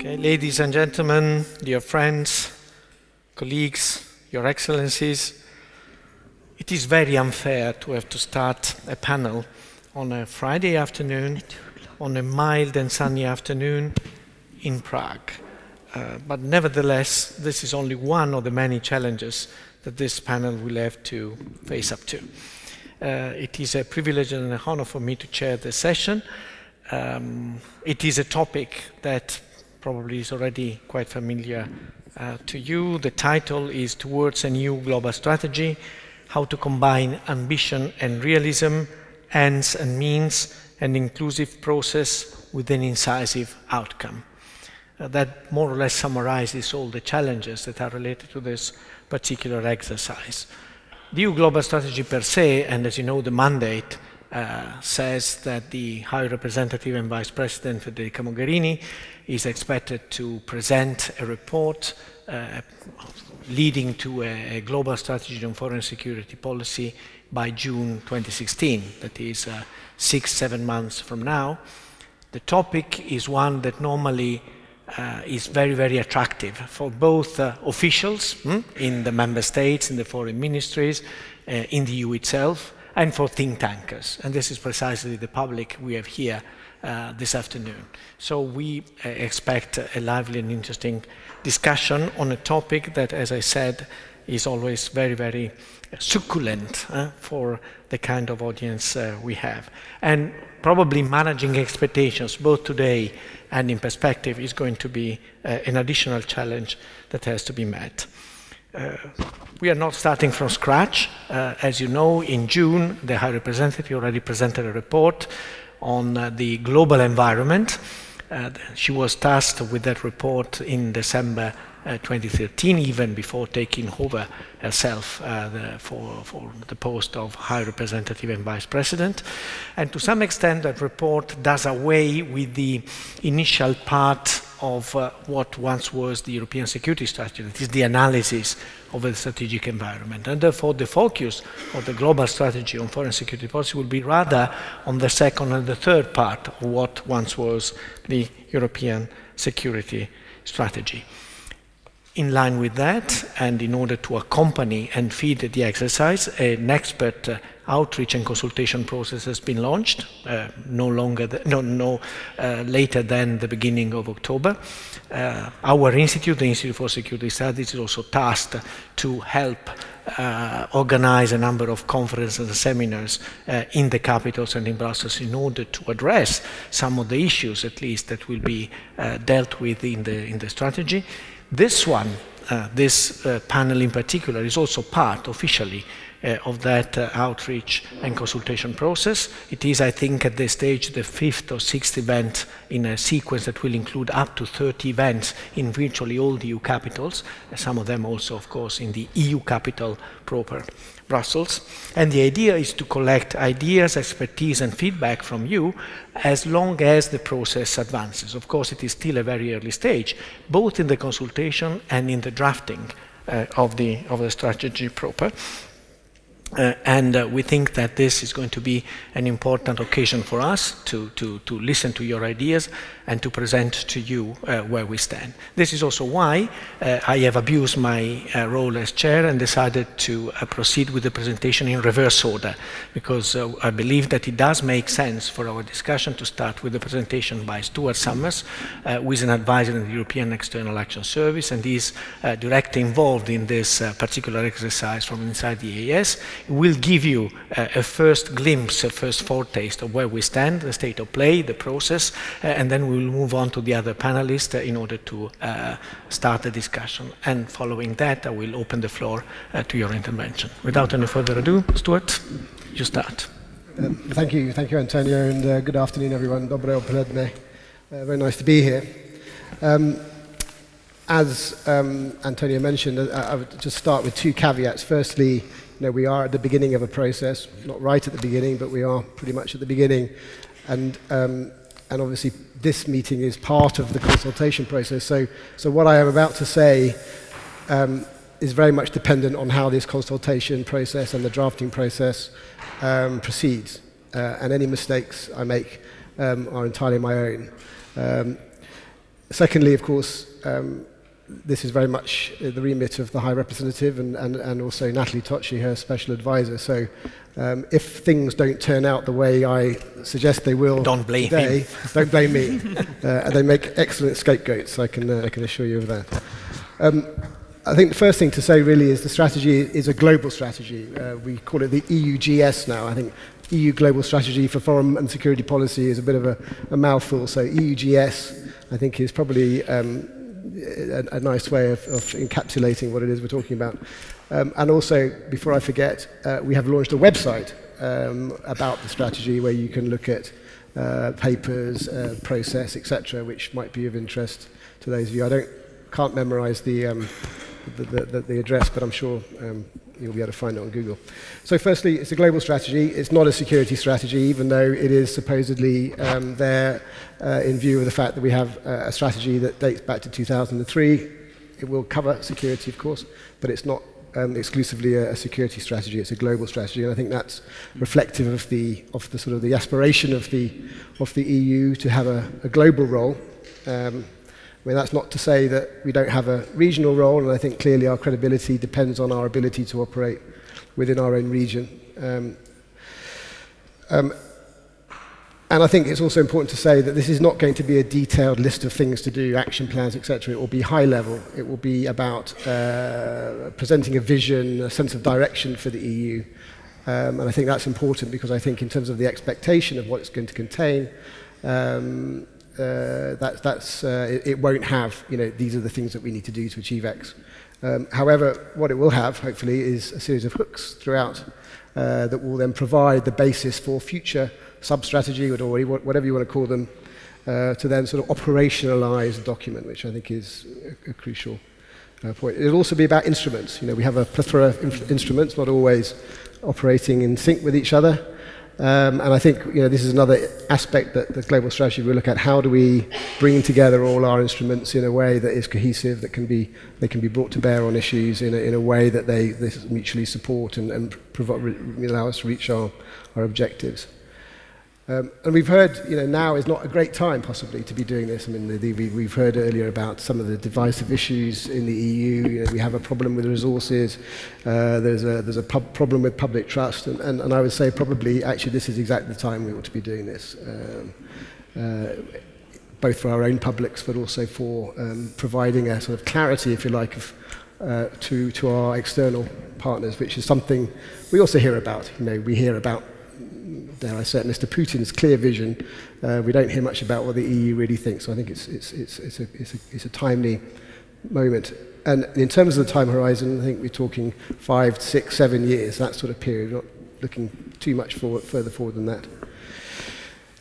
Okay, ladies and gentlemen, dear friends, colleagues, your excellencies, it is very unfair to have to start a panel on a Friday afternoon, on a mild and sunny afternoon in Prague. But nevertheless, this is only one of the many challenges that this panel will have to face up to. It is a privilege and an honor for me to chair this session. It is a topic that probably is already quite familiar to you. The title is Towards a New Global Strategy, How to Combine Ambition and Realism, Ends and Means, an Inclusive Process with an Incisive Outcome. That more or less summarizes all the challenges that are related to this particular exercise. The EU Global Strategy per se, and as you know, the mandate says that the High Representative and Vice President Federica Mogherini is expected to present a report leading to a global strategy on foreign security policy by June 2016. That is 6-7 months from now. The topic is one that normally is very, very attractive for both officials in the member states, in the foreign ministries, in the EU itself, and for think tankers. And this is precisely the public we have here this afternoon. So we expect a lively and interesting discussion on a topic that, as I said, is always very, very succulent for the kind of audience we have. And probably managing expectations, both today and in perspective, is going to be an additional challenge that has to be met. We are not starting from scratch. As you know, in June, the High Representative already presented a report on the global environment. She was tasked with that report in December 2013, even before taking over herself for the post of High Representative and Vice President. And to some extent, that report does away with the initial part of what once was the European security strategy, that is the analysis of the strategic environment. And therefore, the focus of the global strategy on foreign security policy will be rather on the second and the third part of what once was the European security strategy. In line with that, and in order to accompany and feed the exercise, an expert outreach and consultation process has been launched, no later than the beginning of October. Our institute, the Institute for Security Studies, is also tasked to help organize a number of conferences and seminars in the capitals and in Brussels in order to address some of the issues, at least, that will be dealt with in the strategy. This one, this panel in particular, is also part officially of that outreach and consultation process. It is, I think, at this stage, the 5th or 6th event in a sequence that will include up to 30 events in virtually all the EU capitals, some of them also, of course, in the EU capital proper, Brussels. And the idea is to collect ideas, expertise, and feedback from you as long as the process advances. Of course, it is still a very early stage, both in the consultation and in the drafting of the strategy proper. And we think that this is going to be an important occasion for us to listen to your ideas and to present to you where we stand. This is also why I have abused my role as chair and decided to proceed with the presentation in reverse order, because I believe that it does make sense for our discussion to start with the presentation by Stuart Summers, who is an advisor in the European External Action Service and is directly involved in this particular exercise from inside the EAS. It will give you a first glimpse, a first foretaste of where we stand, the state of play, the process, and then we will move on to the other panelists in order to start the discussion. And following that, I will open the floor to your intervention. Without any further ado, Stuart, you start. Thank you, Antonio, and good afternoon, everyone. Dobre odpoledne. Very nice to be here. As Antonio mentioned, I would just start with two caveats. Firstly, we are at the beginning of a process, not right at the beginning, but we are pretty much at the beginning. And obviously, this meeting is part of the consultation process. So what I am about to say is very much dependent on how this consultation process and the drafting process proceeds. And any mistakes I make are entirely my own. Secondly, of course, this is very much the remit of the High Representative and also Natalie Tocci, her special advisor. So if things don't turn out the way I suggest they will don't blame today, him. don't blame me. And they make excellent scapegoats, I can assure you of that. I think the first thing to say really is the strategy is a global strategy. We call it the EUGS now. I think EU Global Strategy for Foreign and Security Policy is a bit of a mouthful. So EUGS, I think, is probably a nice way of encapsulating what it is we're talking about. And also, before I forget, we have launched a website about the strategy where you can look at papers, process, etc., which might be of interest to those of you. Can't memorize the address, but I'm sure you'll be able to find it on Google. So firstly, it's a global strategy. It's not a security strategy, even though it is supposedly there in view of the fact that we have a strategy that dates back to 2003. It will cover security, of course, but it's not exclusively a security strategy. It's a global strategy, and I think that's reflective of the sort of the aspiration of the EU to have a global role. I mean, that's not to say that we don't have a regional role, and I think clearly our credibility depends on our ability to operate within our own region. And I think it's also important to say that this is not going to be a detailed list of things to do, action plans, etc. It will be high level. It will be about presenting a vision, a sense of direction for the EU. And I think that's important because I think in terms of the expectation of what it's going to contain, it won't have, these are the things that we need to do to achieve X. However, what it will have, hopefully, is a series of hooks throughout that will then provide the basis for future sub-strategy, or whatever you want to call them, to then sort of operationalize the document, which I think is a crucial point. It'll also be about instruments. We have a plethora of instruments, not always operating in sync with each other. And I think this is another aspect that the global strategy will look at. How do we bring together all our instruments in a way that is cohesive, that can be brought to bear on issues in a way that they mutually support and allow us to reach our objectives. And we've heard, now is not a great time possibly to be doing this. I mean, we've heard earlier about some of the divisive issues in the EU. We have a problem with resources. There's a problem with public trust, and I would say probably actually this is exactly the time we ought to be doing this, both for our own publics, but also for providing a sort of clarity, if you like, to our external partners, which is something we also hear about. We hear about, dare I say it, Mr. Putin's clear vision. We don't hear much about what the EU really thinks. So I think it's a timely moment. And in terms of the time horizon, I think we're talking 5, 6, 7 years, that sort of period. We're not looking too much further forward than that.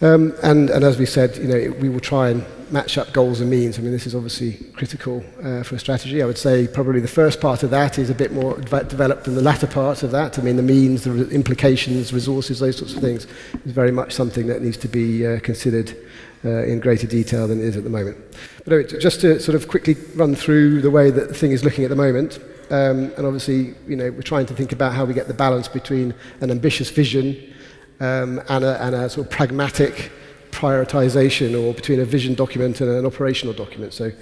And as we said, we will try and match up goals and means. I mean, this is obviously critical for a strategy. I would say probably the first part of that is a bit more developed than the latter part of that. I mean, the means, the implications, resources, those sorts of things is very much something that needs to be considered in greater detail than it is at the moment. But anyway, just to sort of quickly run through the way that the thing is looking at the moment, and obviously, we're trying to think about how we get the balance between an ambitious vision and a sort of pragmatic prioritization, or between a vision document and an operational document. So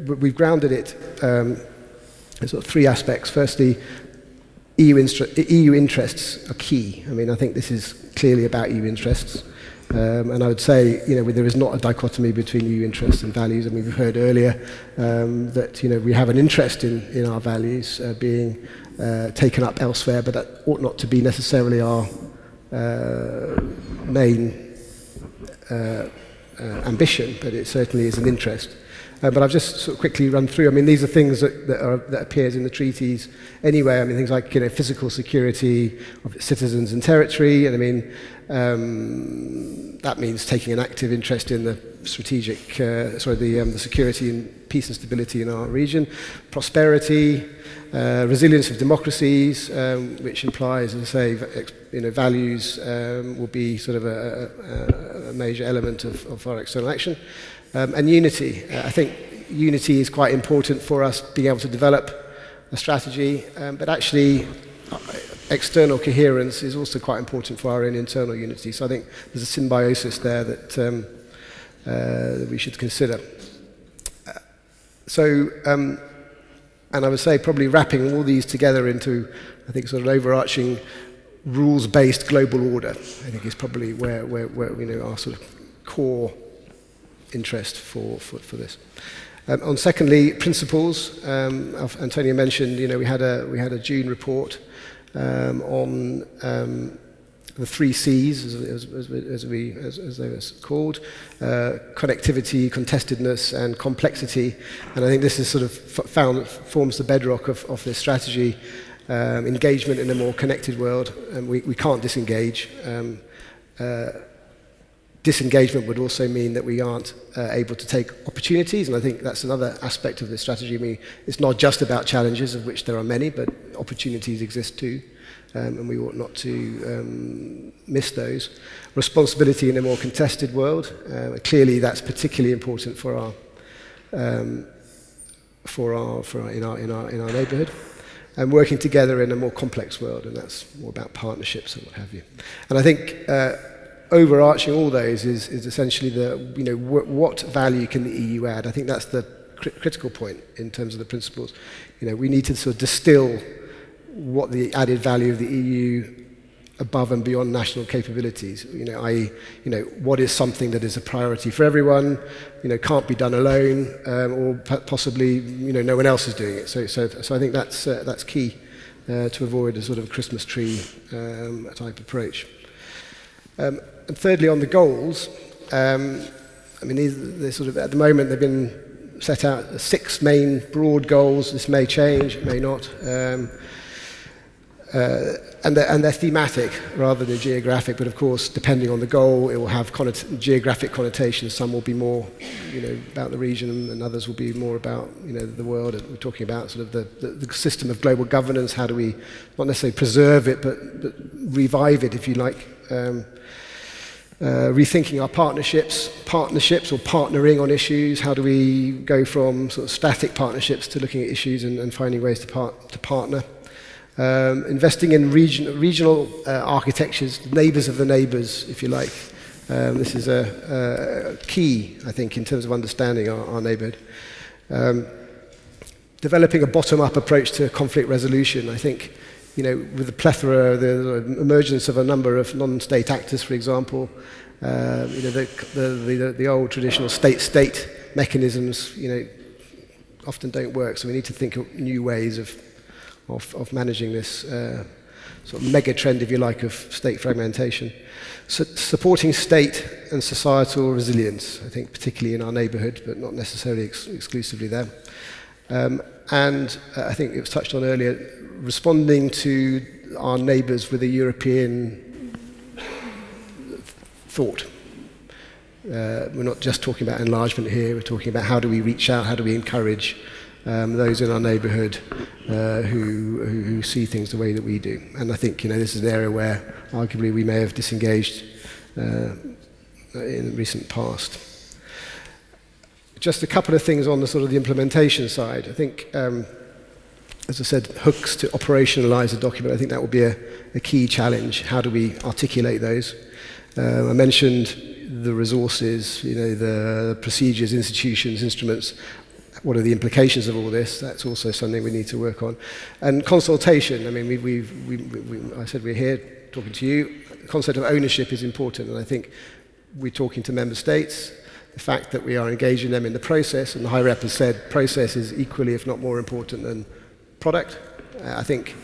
we've grounded it in sort of 3 aspects. Firstly, EU interests are key. I mean, I think this is clearly about EU interests. And I would say, there is not a dichotomy between EU interests and values. I mean, we've heard earlier that, we have an interest in our values being taken up elsewhere, but that ought not to be necessarily our main ambition, but it certainly is an interest. But I've just sort of quickly run through. I mean, these are things that appears in the treaties anyway. I mean, things like physical security of citizens and territory, and I mean that means taking an active interest in the strategic, the security and peace and stability in our region, prosperity, resilience of democracies, which implies, as I say, values will be sort of a major element of our external action. And unity. I think unity is quite important for us being able to develop a strategy, but actually external coherence is also quite important for our own internal unity. So I think there's a symbiosis there that we should consider. So, and I would say probably wrapping all these together into, I think, sort of overarching rules-based global order, I think is probably where our sort of core interest for this. On secondly, principles. Antonio mentioned, we had a June report on the 3 C's, as they were called: connectivity, contestedness, and complexity. And I think this is sort of forms the bedrock of this strategy. Engagement in a more connected world, and we can't disengage. Disengagement would also mean that we aren't able to take opportunities, and I think that's another aspect of this strategy. I mean, it's not just about challenges, of which there are many, but opportunities exist too, and we ought not to miss those. Responsibility in a more contested world. Clearly, that's particularly important for our in our neighbourhood. And working together in a more complex world, and that's more about partnerships and what have you. And I think overarching all those is essentially what value can the EU add? I think that's the critical point in terms of the principles. We need to sort of distill what the added value of the EU above and beyond national capabilities, i.e., what is something that is a priority for everyone, can't be done alone, or possibly, no one else is doing it. So I think that's key to avoid a sort of Christmas tree type approach. And thirdly, on the goals, they're sort of, at the moment, they've been set out 6 main broad goals. This may change, it may not. And they're thematic rather than geographic, but of course, depending on the goal, it will have geographic connotations. Some will be more, about the region, and others will be more about, the world. We're talking about sort of the system of global governance. How do we not necessarily preserve it, but revive it, if you like? Rethinking our partnerships or partnering on issues. How do we go from sort of static partnerships to looking at issues and finding ways to partner? Investing in regional architectures, neighbours of the neighbours, if you like. This is a key, I think, in terms of understanding our neighbourhood. Developing a bottom-up approach to conflict resolution. I think, with the plethora, the emergence of a number of non-state actors, for example, the old traditional state-state mechanisms, often don't work. So we need to think of new ways of managing this sort of mega trend, if you like, of state fragmentation. Supporting state and societal resilience, I think, particularly in our neighbourhood, but not necessarily exclusively there. And I think it was touched on earlier, responding to our neighbours with a European thought. We're not just talking about enlargement here, we're talking about how do we reach out, how do we encourage those in our neighbourhood who see things the way that we do. And I think, this is an area where arguably we may have disengaged in the recent past. Just a couple of things on the sort of the implementation side. I think, as I said, hooks to operationalise a document. I think that will be a key challenge. How do we articulate those? I mentioned the resources, the procedures, institutions, instruments. What are the implications of all this? That's also something we need to work on. And consultation. I mean, I said we're here talking to you. The concept of ownership is important, and I think we're talking to member states. The fact that we are engaging them in the process, and the High Rep has said process is equally, if not more important than product. I think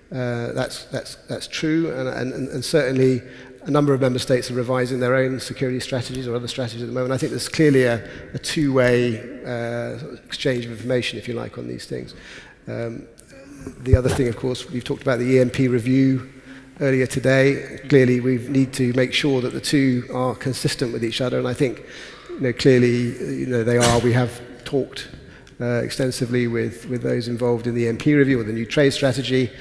that's true, and certainly a number of member states are revising their own security strategies or other strategies at the moment. I think there's clearly a two-way exchange of information, if you like, on these things. The other thing, of course, we've talked about the EMP review earlier today. Clearly, we need to make sure that the two are consistent with each other, and I think, clearly, they are. We have talked extensively with those involved in the EMP review or the new trade strategy.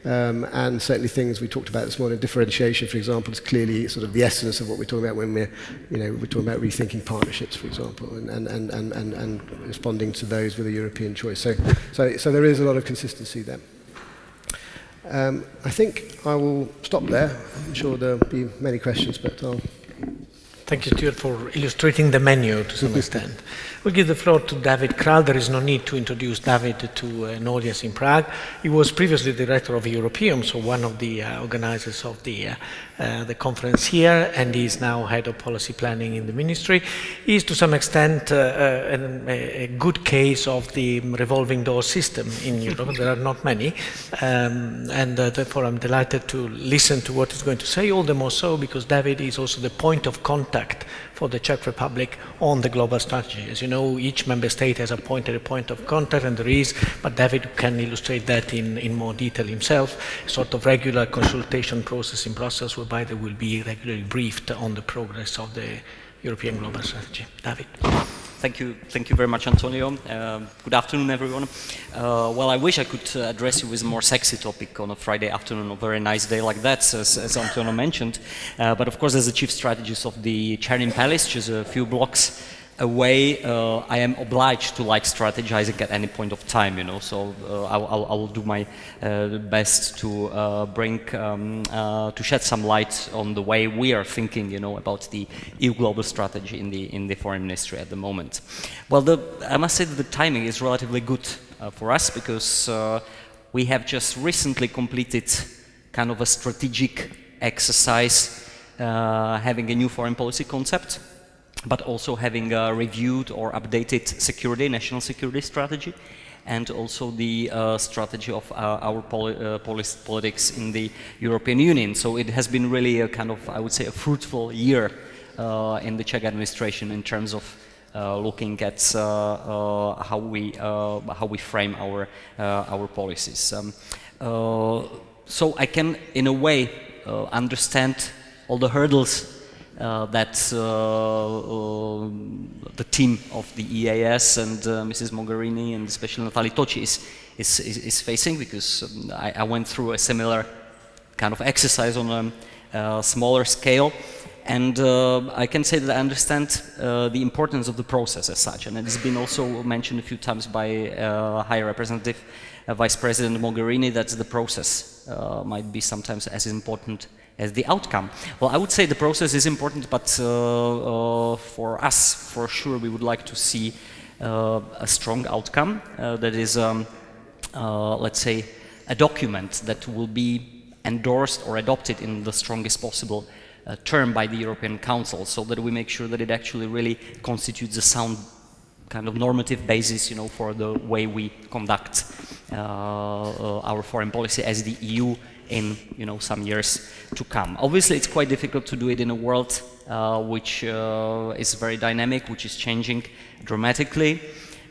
And certainly things we talked about this morning, differentiation, for example, is clearly sort of the essence of what we're talking about when we're talking about rethinking partnerships, for example, and responding to those with a European choice. So there is a lot of consistency there. I think I will stop there. I'm sure there'll be many questions, but I'll Thank you, Stuart, for illustrating the menu to some extent. We'll give the floor to David Kral. There is no need to introduce David to an audience in Prague. He was previously director of Europeum, so one of the organizers of the conference here, and he is now head of policy planning in the ministry. He is to some extent a good case of the revolving door system in Europe. There are not many, and therefore I'm delighted to listen to what he's going to say, all the more so because David is also the point of contact for the Czech Republic on the global strategy. As you know, each member state has appointed a point of contact, and there is, but David can illustrate that in more detail himself, a sort of regular consultation process in Brussels whereby they will be regularly briefed on the progress of the European global strategy. David. Thank you very much, Antonio. Good afternoon, everyone. Well, I wish I could address you with a more sexy topic on a Friday afternoon, a very nice day like that, as Antonio mentioned. But of course, as the chief strategist of the Chernin Palace, which is a few blocks away, I am obliged to like strategizing at any point of time, you know. So I will do my best to to shed some light on the way we are thinking, you know, about the EU global strategy in the foreign ministry at the moment. Well, I must say that the timing is relatively good for us because we have just recently completed kind of a strategic exercise, having a new foreign policy concept, but also having reviewed or updated national security strategy, and also the strategy of our politics in the European Union. So it has been really a kind of, I would say, a fruitful year in the Czech administration in terms of looking at how we frame our policies. So I can, in a way, understand all the hurdles that the team of the EAS and Mrs. Mogherini and especially Nathalie Toci is facing, because I went through a similar kind of exercise on a smaller scale, and I can say that I understand the importance of the process as such, and it has been also mentioned a few times by High Representative Vice President Mogherini that the process might be sometimes as important as the outcome. Well, I would say the process is important, but for us, for sure, we would like to see a strong outcome that is, let's say, a document that will be endorsed or adopted in the strongest possible term by the European Council, so that we make sure that it actually really constitutes a sound kind of normative basis, you know, for the way we conduct our foreign policy as the EU in, you know, some years to come. Obviously, it's quite difficult to do it in a world which is very dynamic, which is changing dramatically.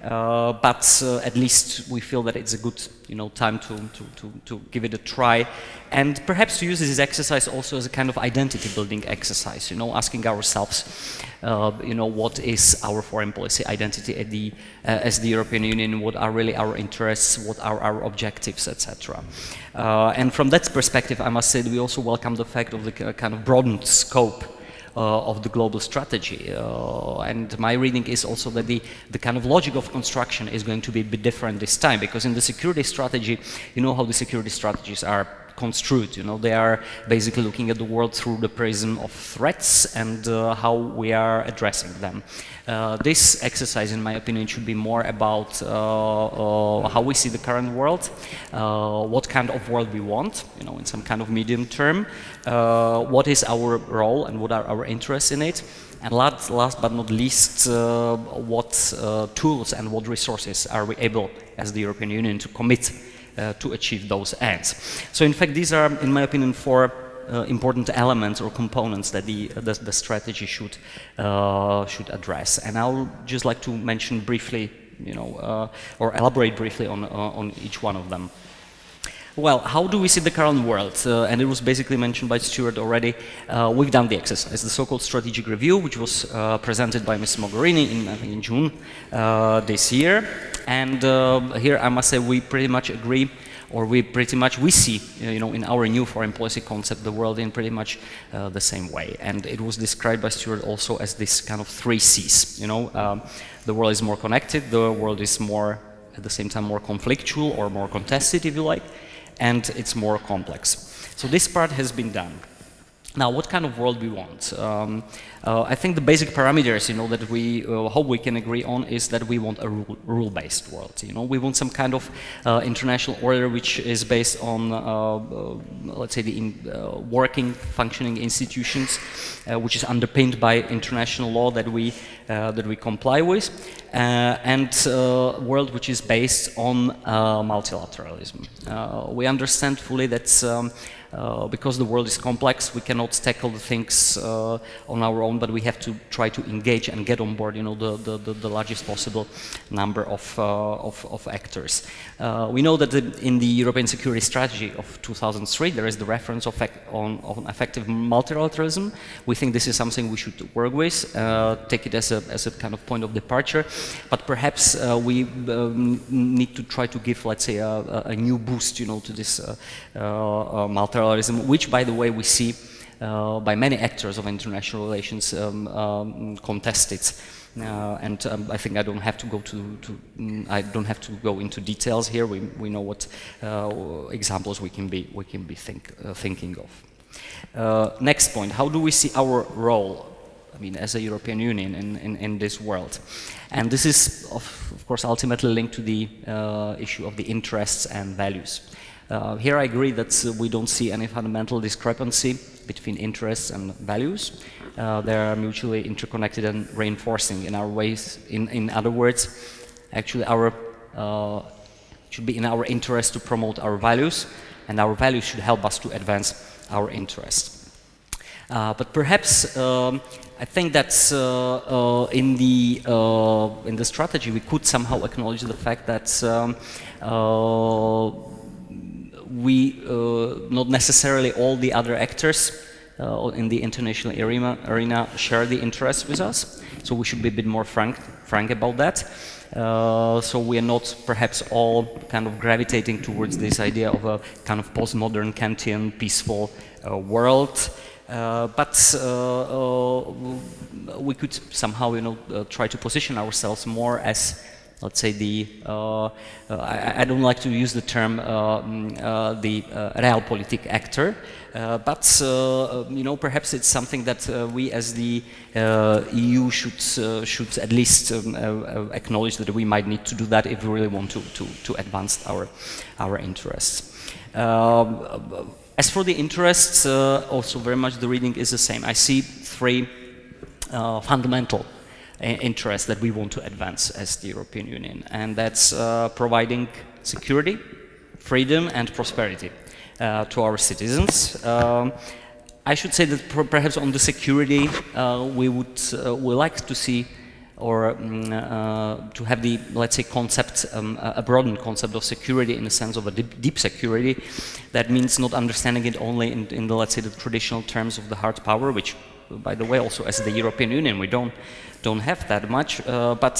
But at least we feel that it's a good, you know, time to give it a try, and perhaps to use this exercise also as a kind of identity building exercise, you know, asking ourselves, you know, what is our foreign policy identity at as the European Union, what are really our interests, what are our objectives, etc. And from that perspective, I must say that we also welcome the fact of the kind of broadened scope of the global strategy, and my reading is also that the kind of logic of construction is going to be a bit different this time, because in the security strategy, you know how the security strategies are construed, you know, they are basically looking at the world through the prism of threats and how we are addressing them. This exercise, in my opinion, should be more about how we see the current world, what kind of world we want, you know, in some kind of medium term, what is our role and what are our interests in it, and last but not least, what tools and what resources are we able as the European Union to commit to achieve those ends. So in fact, these are, in my opinion, four important elements or components that the strategy should address. And I would just like to mention briefly, you know, or elaborate briefly on each one of them. Well, how do we see the current world? And it was basically mentioned by Stuart already. We've done the exercise, the so-called strategic review, which was presented by Ms. Mogherini in June this year. And here I must say we pretty much agree, or we see, you know, in our new foreign policy concept, the world in pretty much the same way. And it was described by Stuart also as this kind of 3 Cs. You know, the world is more connected, the world is more, at the same time, more conflictual or more contested, if you like, and it's more complex. So this part has been done. Now, what kind of world we want? I think the basic parameters, that we hope we can agree on is that we want a rule-based world. We want some kind of international order which is based on, let's say, the working, functioning institutions, which is underpinned by international law that we comply with, and a world which is based on multilateralism. We understand fully that. Because the world is complex, we cannot tackle the things on our own, but we have to try to engage and get on board, the largest possible number of actors. We know that in the European Security Strategy of 2003, there is the reference on effective multilateralism. We think this is something we should work with, take it as a kind of point of departure, but perhaps we need to try to give, let's say, a new boost, to this multilateralism, which, by the way, we see by many actors of international relations contested. And I think I don't have to go into details here. We know what examples we can be thinking of. Next point: how do we see our role? I mean, as a European Union in this world, and this is of course ultimately linked to the issue of the interests and values. Here I agree that we don't see any fundamental discrepancy between interests and values. They are mutually interconnected and reinforcing in our ways. In other words, actually should be in our interest to promote our values, and our values should help us to advance our interests. But perhaps I think that in the strategy we could somehow acknowledge the fact that we not necessarily all the other actors in the international arena share the interests with us, so we should be a bit more frank about that. So we are not perhaps all kind of gravitating towards this idea of a kind of postmodern Kantian peaceful world, but we could somehow try to position ourselves more as, let's say, I don't like to use the term the realpolitik actor, but perhaps it's something that we as the EU should at least acknowledge that we might need to do that if we really want to advance our interests. As for the interests, also very much the reading is the same. I see three fundamental interests that we want to advance as the European Union, and that's providing security, freedom and prosperity to our citizens. I should say that perhaps on the security we like to see or to have the, let's say, concept, a broadened concept of security in the sense of a deep security. That means not understanding it only in the, let's say, the traditional terms of the hard power, which, by the way, also as the European Union we don't have that much, but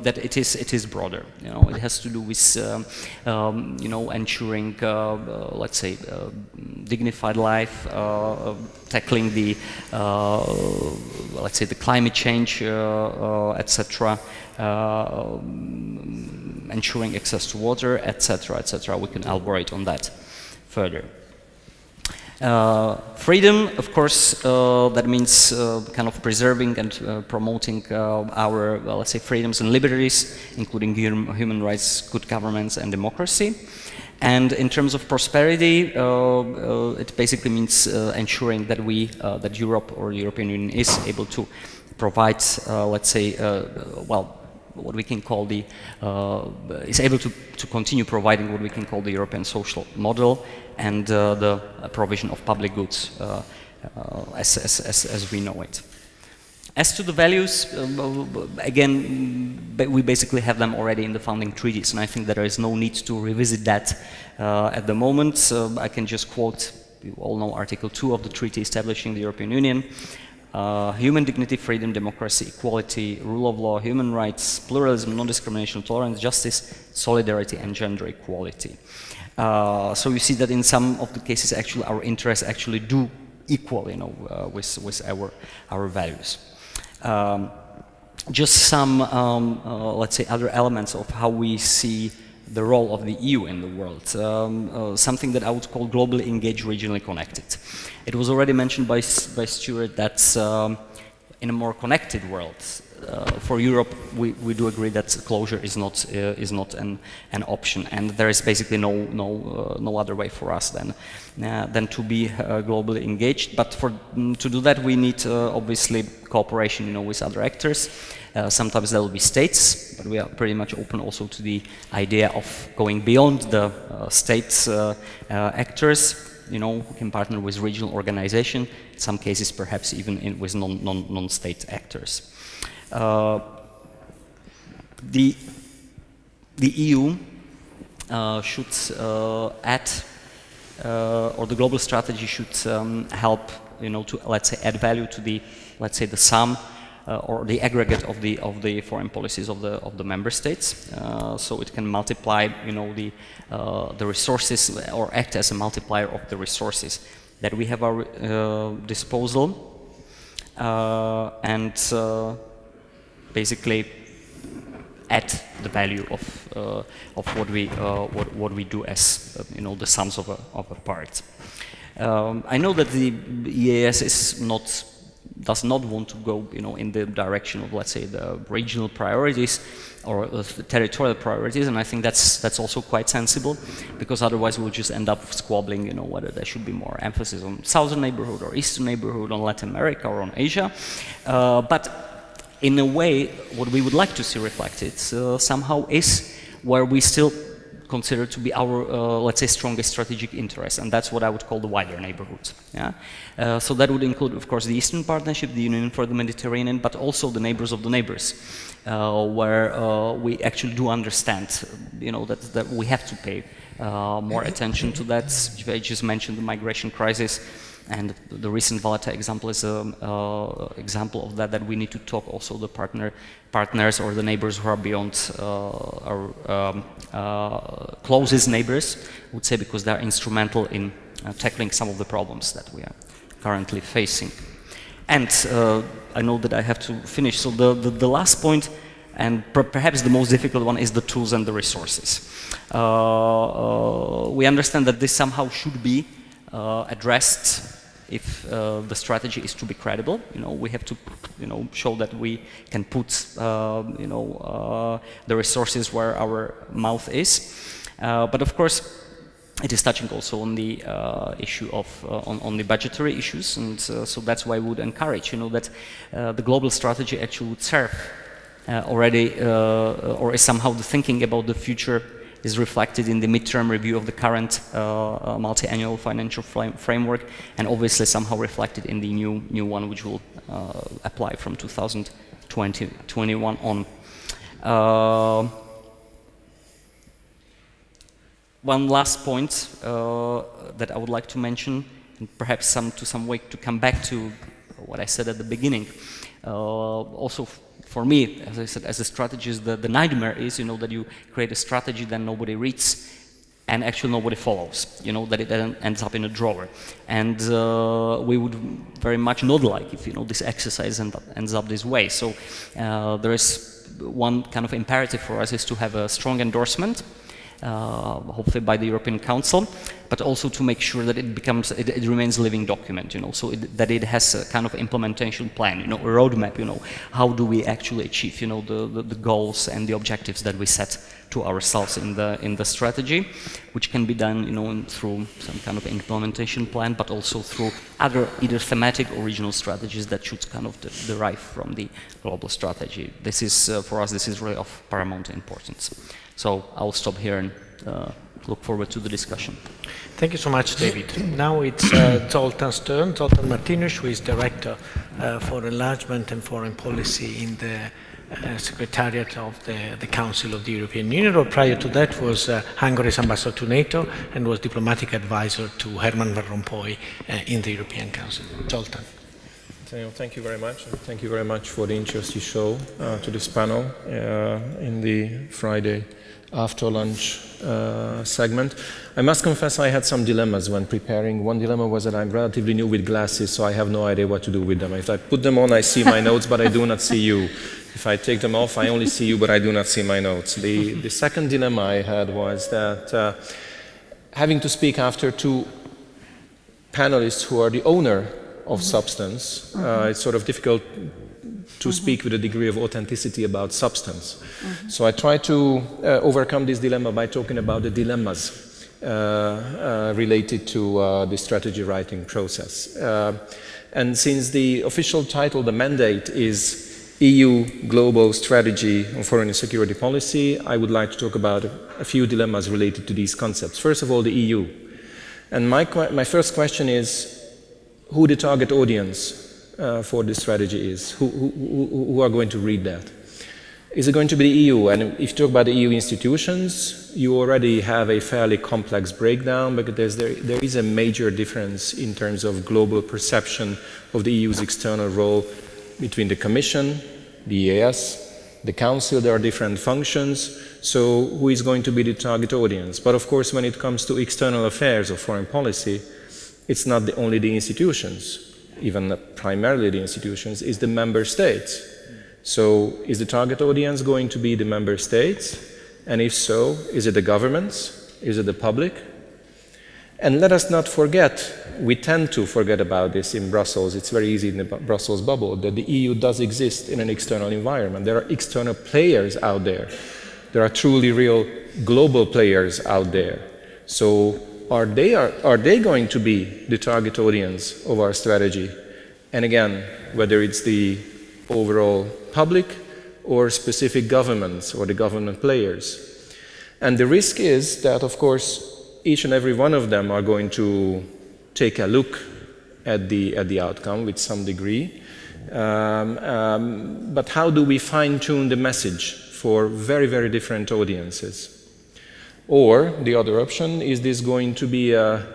that it is broader. It has to do with ensuring, let's say, dignified life, tackling the, let's say, the climate change, etc., ensuring access to water, etc., etc. We can elaborate on that further. Freedom, of course, that means kind of preserving and promoting our, let's say, freedoms and liberties, including human rights, good governance and democracy. And in terms of prosperity, it basically means ensuring that that Europe or the European Union is able to provide, let's say, what we can call is able to continue providing what we can call the European social model and the provision of public goods as we know it. As to the values, again, we basically have them already in the founding treaties, and I think that there is no need to revisit that at the moment. I can just quote, you all know Article 2 of the treaty establishing the European Union. Human dignity, freedom, democracy, equality, rule of law, human rights, pluralism, non-discrimination, tolerance, justice, solidarity and gender equality. So you see that in some of the cases actually our interests actually do equal, with our values. Just some, let's say, other elements of how we see the role of the EU in the world, something that I would call globally engaged, regionally connected. It was already mentioned by Stuart that in a more connected world, for Europe, we do agree that closure is not an option, and there is basically no other way for us than to be globally engaged. But to do that, we need obviously cooperation, with other actors. Sometimes there will be states, but we are pretty much open also to the idea of going beyond the states actors. Who can partner with regional organization, in some cases perhaps even with non-state actors. The EU should add, or the global strategy should help, to, let's say, add value to the, let's say, the sum or the aggregate of the foreign policies of the member states. So it can multiply, the resources, or act as a multiplier of the resources that we have at our disposal, and basically add the value of what we do as the sums of a part. I know that the EAS does not want to go in the direction of, let's say, the regional priorities or the territorial priorities, and I think that's also quite sensible, because otherwise we'll just end up squabbling, whether there should be more emphasis on southern neighborhood or eastern neighborhood, on Latin America or on Asia. But in a way, what we would like to see reflected somehow is where we still consider to be our, let's say, strongest strategic interest, and that's what I would call the wider neighborhood. Yeah? So that would include, of course, the Eastern Partnership, the Union for the Mediterranean, but also the neighbors of the neighbors, where we actually do understand, that we have to pay more attention to that. I just mentioned the migration crisis, and the recent Valletta example is an example of that we need to talk also the partners or the neighbors who are beyond our closest neighbors, I would say, because they are instrumental in tackling some of the problems that we are currently facing. And I know that I have to finish, so the last point, and perhaps the most difficult one, is the tools and the resources. We understand that this somehow should be addressed if the strategy is to be credible. We have to, show that we can put, the resources where our mouth is. But of course, it is touching also on the issue of on the budgetary issues, and so that's why we would encourage, that the global strategy actually would serve already, or is somehow the thinking about the future is reflected in the midterm review of the current multi-annual financial framework, and obviously somehow reflected in the new one, which will apply from 2021 on. One last point that I would like to mention, and perhaps to some way to come back to what I said at the beginning. Also, for me, as I said, as a strategist, the nightmare is, that you create a strategy that nobody reads and actually nobody follows, that it ends up in a drawer. And we would very much not like if, this exercise ends up this way. So there is one kind of imperative for us is to have a strong endorsement, hopefully by the European Council, but also to make sure that it remains a living document, so that it has a kind of implementation plan, a roadmap, how do we actually achieve, the goals and the objectives that we set to ourselves in the strategy, which can be done, through some kind of implementation plan, but also through other either thematic or regional strategies that should kind of derive from the global strategy. This is, for us, this is really of paramount importance. So I'll stop here and look forward to the discussion. Thank you so much, David. Now it's Zoltan's turn. Zoltan Martinus, who is Director for Enlargement and Foreign Policy in the Secretariat of the Council of the European Union, or prior to that was Hungary's ambassador to NATO and was diplomatic advisor to Herman Van Rompuy in the European Council. Zoltan. Antonio, thank you very much. And thank you very much for the interest you show to this panel in the Friday after lunch segment. I must confess I had some dilemmas when preparing. One dilemma was that I'm relatively new with glasses, so I have no idea what to do with them. If I put them on, I see my notes, but I do not see you. If I take them off, I only see you, but I do not see my notes. The second dilemma I had was that having to speak after two panelists who are the owner of substance, it's sort of difficult to speak with a degree of authenticity about substance. So I try to overcome this dilemma by talking about the dilemmas related to the strategy writing process. And since the official title, the mandate, is EU Global Strategy on Foreign and Security Policy, I would like to talk about a few dilemmas related to these concepts. First of all, the EU. And my first question is, who the target audience for this strategy is, who are going to read that. Is it going to be the EU? And if you talk about the EU institutions, you already have a fairly complex breakdown, because there is a major difference in terms of global perception of the EU's external role between the Commission, the EAS, the Council. There are different functions, so who is going to be the target audience? But of course, when it comes to external affairs or foreign policy, it's not only the institutions, even primarily the institutions, it's the member states. So is the target audience going to be the member states? And if so, is it the governments? Is it the public? And let us not forget, we tend to forget about this in Brussels, it's very easy in the Brussels bubble, that the EU does exist in an external environment. There are external players out there. There are truly real global players out there. So are they going to be the target audience of our strategy? And again, whether it's the overall public or specific governments or the government players. And the risk is that, of course, each and every one of them are going to take a look at the outcome with some degree. But how do we fine-tune the message for very, very different audiences? Or the other option, is this going to be a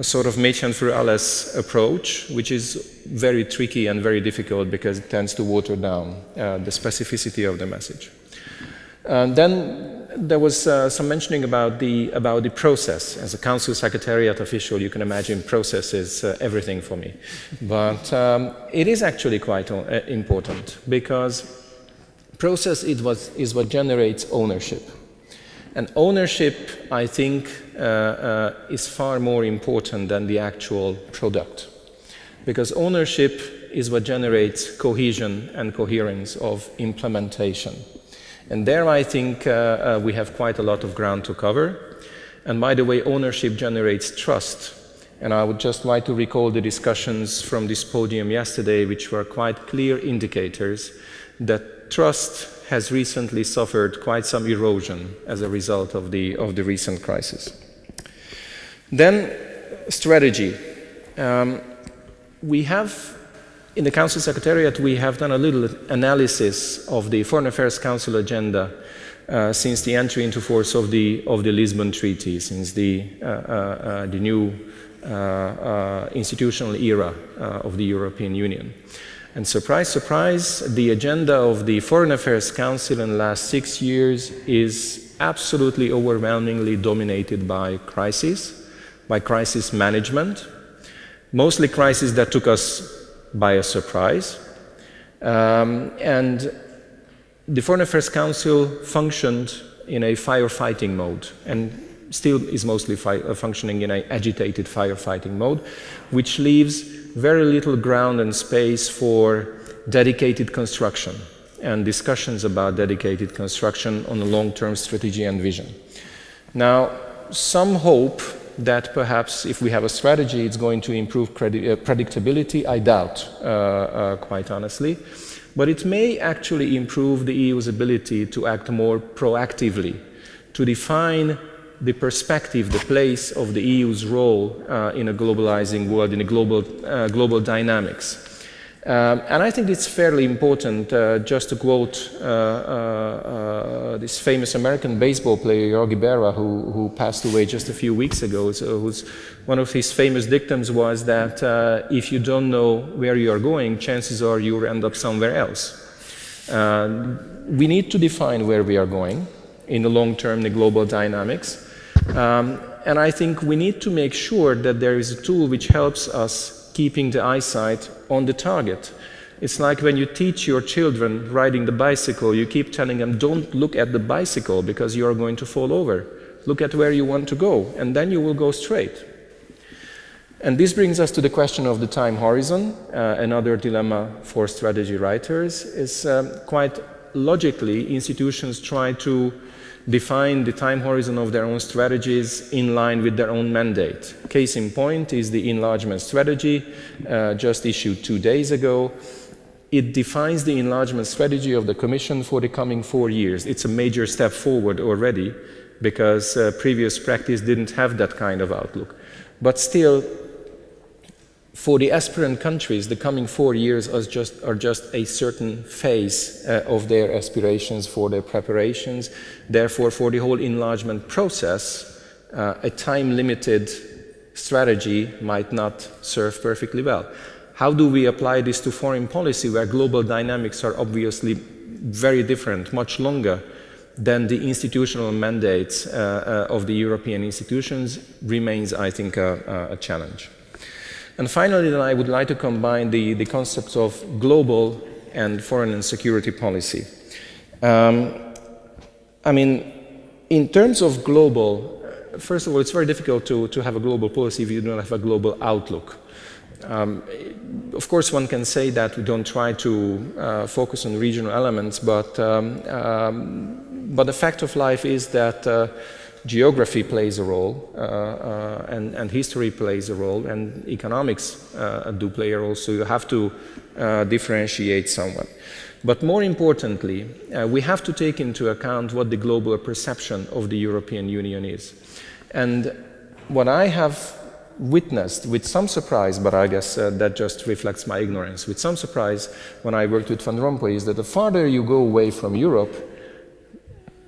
sort of Mädchen für alles approach, which is very tricky and very difficult because it tends to water down the specificity of the message. Then there was some mentioning about the process. As a Council Secretariat official, you can imagine process is everything for me. But it is actually quite important, because process is what generates ownership. And ownership, I think, is far more important than the actual product. Because ownership is what generates cohesion and coherence of implementation. And there I think we have quite a lot of ground to cover. And by the way, ownership generates trust. And I would just like to recall the discussions from this podium yesterday, which were quite clear indicators that trust has recently suffered quite some erosion as a result of the recent crisis. Then, strategy. We have, in the Council Secretariat, we have done a little analysis of the Foreign Affairs Council agenda since the entry into force of the Lisbon Treaty, since the new institutional era of the European Union. And surprise, surprise, the agenda of the Foreign Affairs Council in the last 6 years is absolutely overwhelmingly dominated by crisis management, mostly crises that took us by a surprise. And the Foreign Affairs Council functioned in a firefighting mode, and still is mostly functioning in an agitated firefighting mode, which leaves very little ground and space for dedicated construction and discussions about dedicated construction on a long-term strategy and vision. Now, some hope that perhaps if we have a strategy, it's going to improve predictability. I doubt, quite honestly. But it may actually improve the EU's ability to act more proactively, to define the perspective, the place of the EU's role in a globalizing world, in a global dynamics. And I think it's fairly important, just to quote this famous American baseball player, Yogi Berra, who passed away just a few weeks ago. So one of his famous dictums was that if you don't know where you are going, chances are you'll end up somewhere else. We need to define where we are going in the long term, the global dynamics. And I think we need to make sure that there is a tool which helps us keeping the eyesight on the target. It's like when you teach your children riding the bicycle, you keep telling them, don't look at the bicycle because you are going to fall over. Look at where you want to go, and then you will go straight. And this brings us to the question of the time horizon. Another dilemma for strategy writers is quite logically, institutions try to define the time horizon of their own strategies in line with their own mandate. Case in point is the enlargement strategy, just issued 2 days ago. It defines the enlargement strategy of the Commission for the coming 4 years. It's a major step forward already, because previous practice didn't have that kind of outlook. But still, for the aspirant countries, the coming 4 years are just a certain phase of their aspirations, for their preparations. Therefore, for the whole enlargement process, a time-limited strategy might not serve perfectly well. How do we apply this to foreign policy, where global dynamics are obviously very different, much longer than the institutional mandates of the European institutions, remains, I think, a challenge. And finally, then I would like to combine the concepts of global and foreign and security policy. I mean, in terms of global, first of all, it's very difficult to have a global policy if you don't have a global outlook. Of course, one can say that we don't try to focus on regional elements, but the fact of life is that geography plays a role, and history plays a role, and economics do play a role, so you have to differentiate somewhat. But more importantly, we have to take into account what the global perception of the European Union is. And what I have witnessed with some surprise, but I guess that just reflects my ignorance, with some surprise when I worked with Van Rompuy, is that the farther you go away from Europe,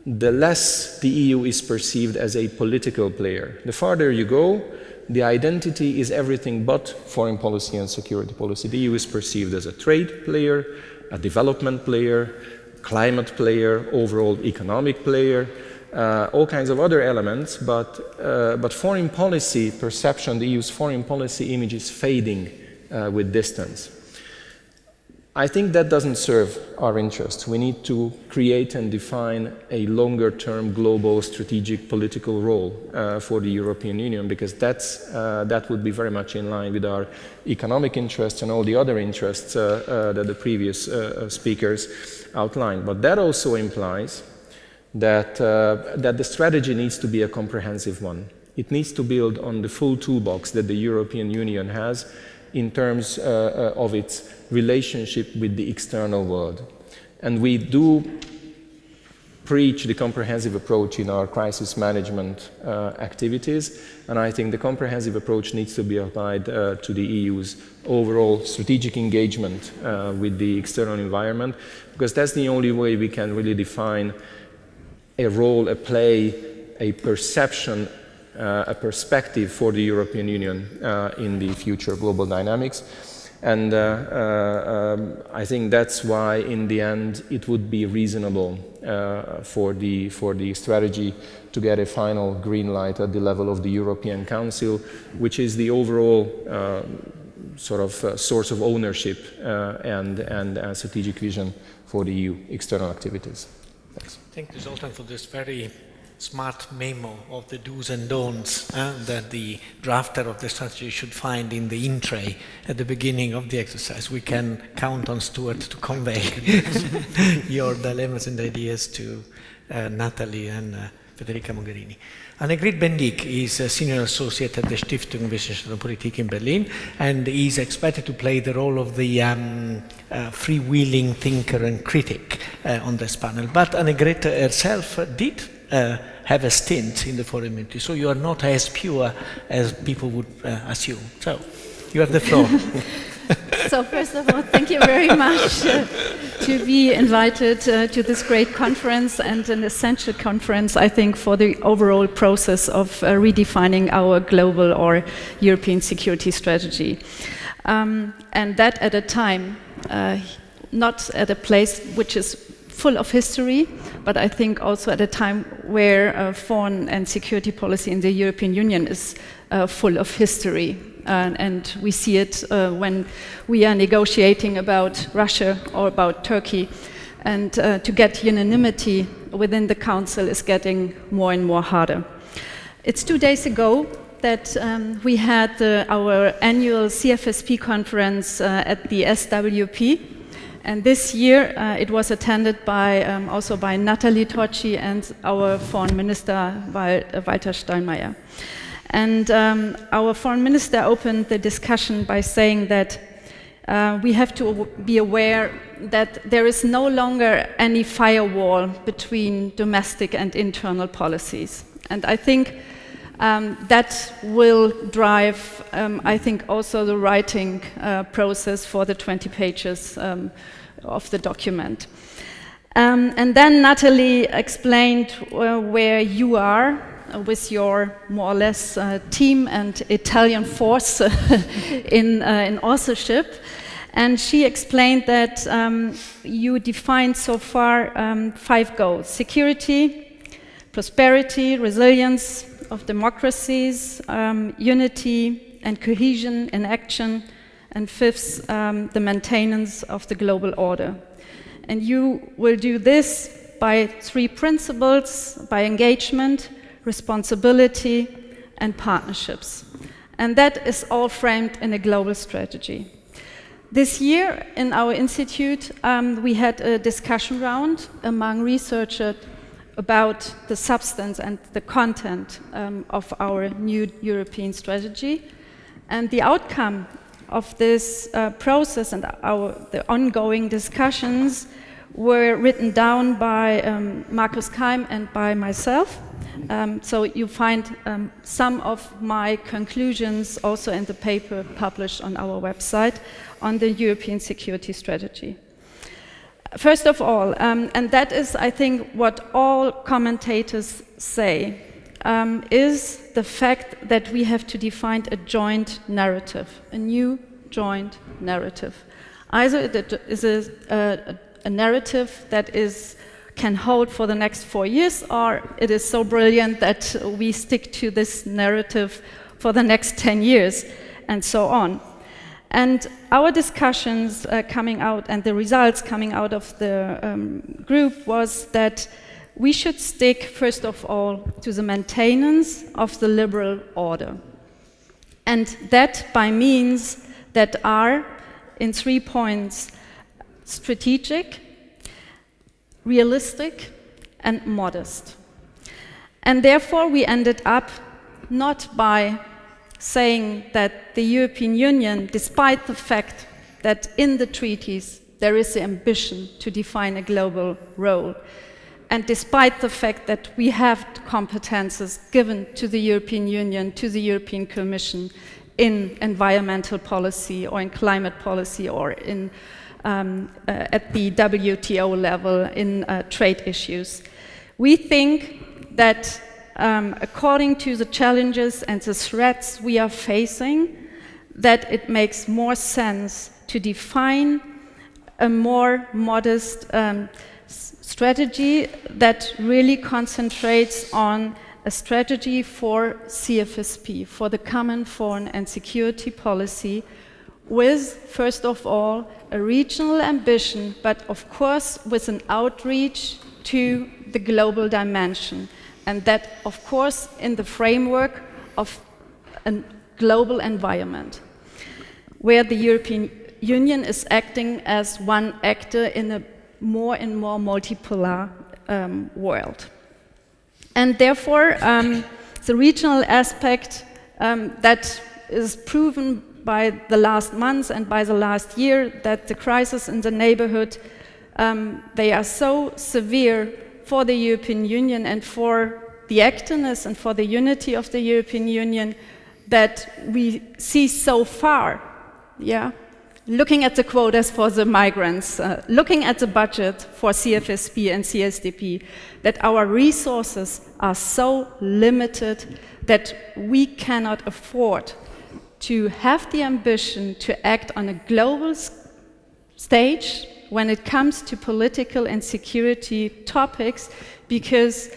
the less the EU is perceived as a political player. The farther you go, the identity is everything but foreign policy and security policy. The EU is perceived as a trade player, a development player, climate player, overall economic player, all kinds of other elements, but foreign policy perception, the EU's foreign policy image is fading with distance. I think that doesn't serve our interests. We need to create and define a longer-term global strategic political role for the European Union, because that would be very much in line with our economic interests and all the other interests that the previous speakers outlined. But that also implies that the strategy needs to be a comprehensive one. It needs to build on the full toolbox that the European Union has in terms of its relationship with the external world. And we do preach the comprehensive approach in our crisis management activities, and I think the comprehensive approach needs to be applied to the EU's overall strategic engagement with the external environment, because that's the only way we can really define a role, a play, a perception, a perspective for the European Union in the future global dynamics. And I think that's why, in the end, it would be reasonable for the strategy to get a final green light at the level of the European Council, which is the overall sort of source of ownership and strategic vision for the EU external activities. Thanks. Thank you, Zoltan, for this very smart memo of the do's and don'ts that the drafter of the strategy should find in the in-tray at the beginning of the exercise. We can count on Stuart to convey your dilemmas and ideas to Natalie and Federica Mogherini. Annegret Bendick is a senior associate at the Stiftung Wissenschaft und Politik in Berlin, and is expected to play the role of the freewheeling thinker and critic on this panel. But Annegret herself did have a stint in the foreign ministry, so you are not as pure as people would assume. So, you have the floor. So first of all, thank you very much to be invited to this great conference, and an essential conference, I think, for the overall process of redefining our global or European security strategy. And that at a time, not at a place which is full of history, but I think also at a time where foreign and security policy in the European Union is full of history. And we see it when we are negotiating about Russia or about Turkey. And to get unanimity within the Council is getting more and more harder. It's 2 days ago that we had our annual CFSP conference at the SWP. And this year it was attended by also by Nathalie Tocci and our Foreign Minister Walter Steinmeier. And our Foreign Minister opened the discussion by saying that we have to be aware that there is no longer any firewall between domestic and internal policies. And I think that will drive, I think, also the writing process for the 20 pages of the document. And then Nathalie explained where you are with your more or less team and Italian force in authorship. And she explained that you defined so far 5 goals: security, prosperity, resilience of democracies, unity and cohesion in action, and 5th, the maintenance of the global order. And you will do this by 3 principles: by engagement, responsibility, and partnerships. And that is all framed in a global strategy. This year in our institute, we had a discussion round among researchers about the substance and the content of our new European strategy. And the outcome of this process and the ongoing discussions were written down by Markus Keim and by myself. So you find some of my conclusions also in the paper published on our website on the European security strategy. First of all, and that is, I think, what all commentators say, is the fact that we have to define a joint narrative, a new joint narrative. Either it is a narrative that can hold for the next 4 years, or it is so brilliant that we stick to this narrative for the next 10 years, and so on. And our discussions coming out and the results coming out of the group was that we should stick, first of all, to the maintenance of the liberal order. And that by means that are, in 3 points, strategic, realistic, and modest. And therefore we ended up not by saying that the European Union, despite the fact that in the treaties there is the ambition to define a global role, and despite the fact that we have competences given to the European Union, to the European Commission in environmental policy or in climate policy or in at the WTO level in trade issues. We think that according to the challenges and the threats we are facing, that it makes more sense to define a more modest strategy that really concentrates on a strategy for CFSP, for the common foreign and security policy, with, first of all, a regional ambition, but of course with an outreach to the global dimension. And that, of course, in the framework of a global environment, where the European Union is acting as one actor in a more and more multipolar world. And therefore, the regional aspect that is proven by the last months and by the last year, that the crisis in the neighborhood, they are so severe for the European Union and for the activeness and for the unity of the European Union, that we see so far, looking at the quotas for the migrants, looking at the budget for CFSP and CSDP, that our resources are so limited that we cannot afford to have the ambition to act on a global stage when it comes to political and security topics, because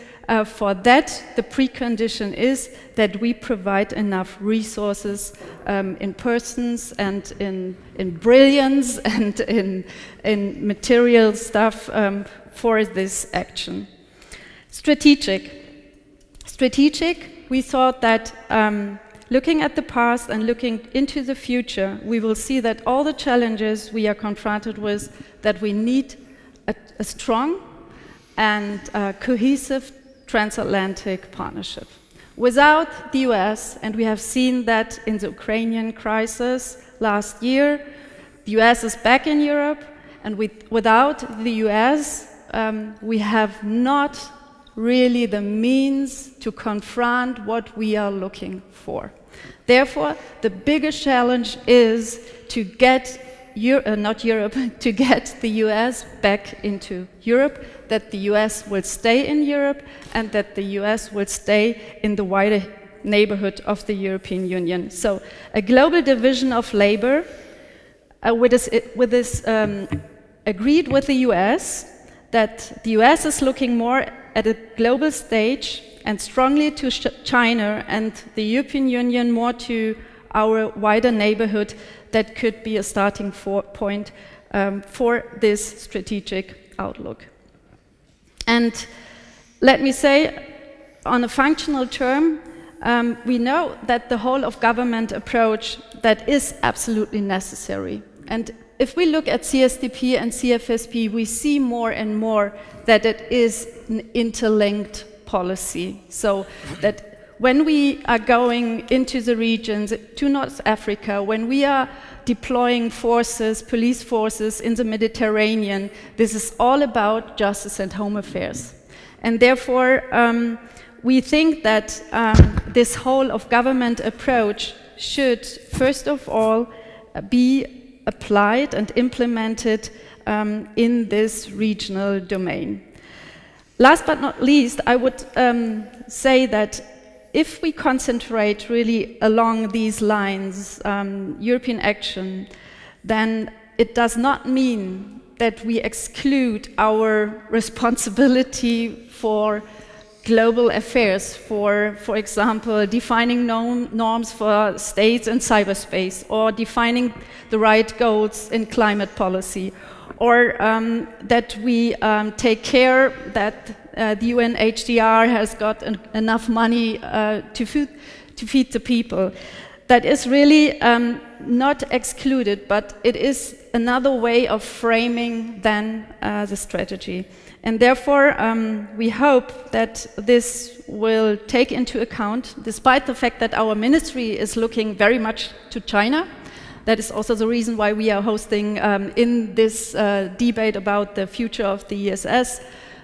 for that, the precondition is that we provide enough resources in persons and in brilliance and in material stuff for this action. Strategic, we thought that looking at the past and looking into the future, we will see that all the challenges we are confronted with, that we need a strong and cohesive transatlantic partnership. Without the US, and we have seen that in the Ukrainian crisis last year, the US is back in Europe, and without the US, we have not really the means to confront what we are looking for. Therefore, the biggest challenge is to get to get the US back into Europe, that the US will stay in Europe, and that the US will stay in the wider neighborhood of the European Union. So a global division of labor with this agreed with the US, that the US is looking more at a global stage and strongly to China, and the European Union more to our wider neighborhood. That could be a starting point for this strategic outlook. And let me say, on a functional term, we know that the whole of government approach that is absolutely necessary. And if we look at CSDP and CFSP, we see more and more that it is an interlinked policy. So that when we are going into the regions, to North Africa, when we are deploying forces, police forces in the Mediterranean, this is all about justice and home affairs. And therefore, we think that this whole of government approach should, first of all, be applied and implemented in this regional domain. Last but not least, I would say that if we concentrate really along these lines, European action, then it does not mean that we exclude our responsibility for global affairs, for example, defining norms for states in cyberspace, or defining the right goals in climate policy, or that we take care that the UNHCR has got enough money to feed the people. That is really not excluded, but it is another way of framing then the strategy. And therefore, we hope that this will take into account, despite the fact that our ministry is looking very much to China. That is also the reason why we are hosting in this debate about the future of the ESS,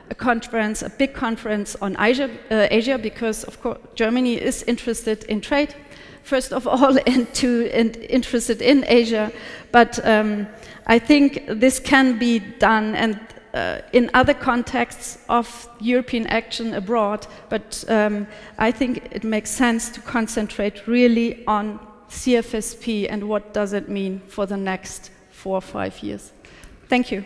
a big conference on Asia, because of course Germany is interested in trade, first of all, and interested in Asia. But I think this can be done, and in other contexts of European action abroad. But I think it makes sense to concentrate really on CFSP and what does it mean for the next 4 or 5 years. Thank you.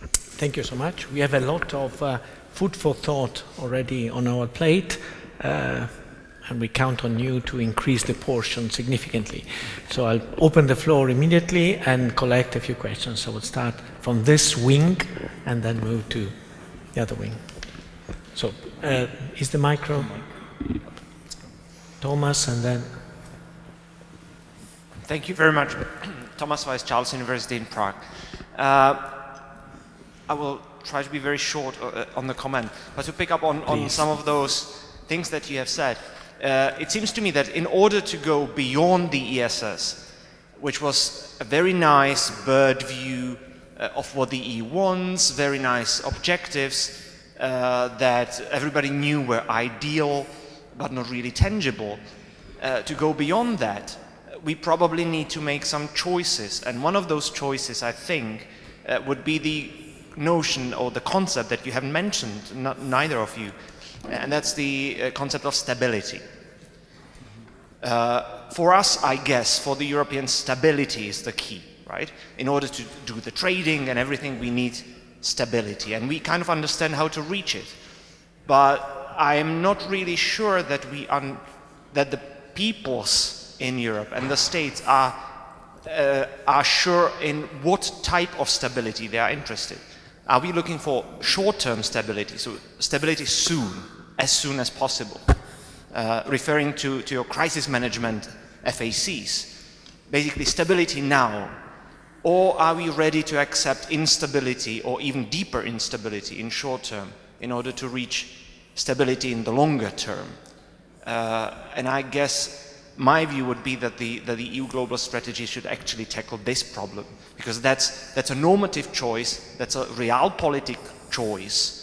Thank you so much. We have a lot of food for thought already on our plate, and we count on you to increase the portion significantly. So I'll open the floor immediately and collect a few questions. So we'll start from this wing and then move to the other wing. So is the micro? Thomas, and then... Thank you very much. Thomas Weiss, Charles University in Prague. I will try to be very short on the comment, but to pick up on some of those things that you have said. It seems to me that in order to go beyond the ESS, which was a very nice bird view of what the EU wants, very nice objectives that everybody knew were ideal but not really tangible, to go beyond that, we probably need to make some choices. And one of those choices, I think, would be the notion or the concept that you haven't mentioned, neither of you, and that's the concept of stability. For us, I guess, for the Europeans, stability is the key, right? In order to do the trading and everything, we need stability, and we kind of understand how to reach it. But I am not really sure that that the peoples in Europe and the states are sure in what type of stability they are interested. Are we looking for short-term stability, so stability soon as possible, referring to your crisis management FACs, basically stability now, or are we ready to accept instability or even deeper instability in short term in order to reach stability in the longer term? And I guess my view would be that the EU global strategy should actually tackle this problem, because that's a normative choice, that's a realpolitik choice,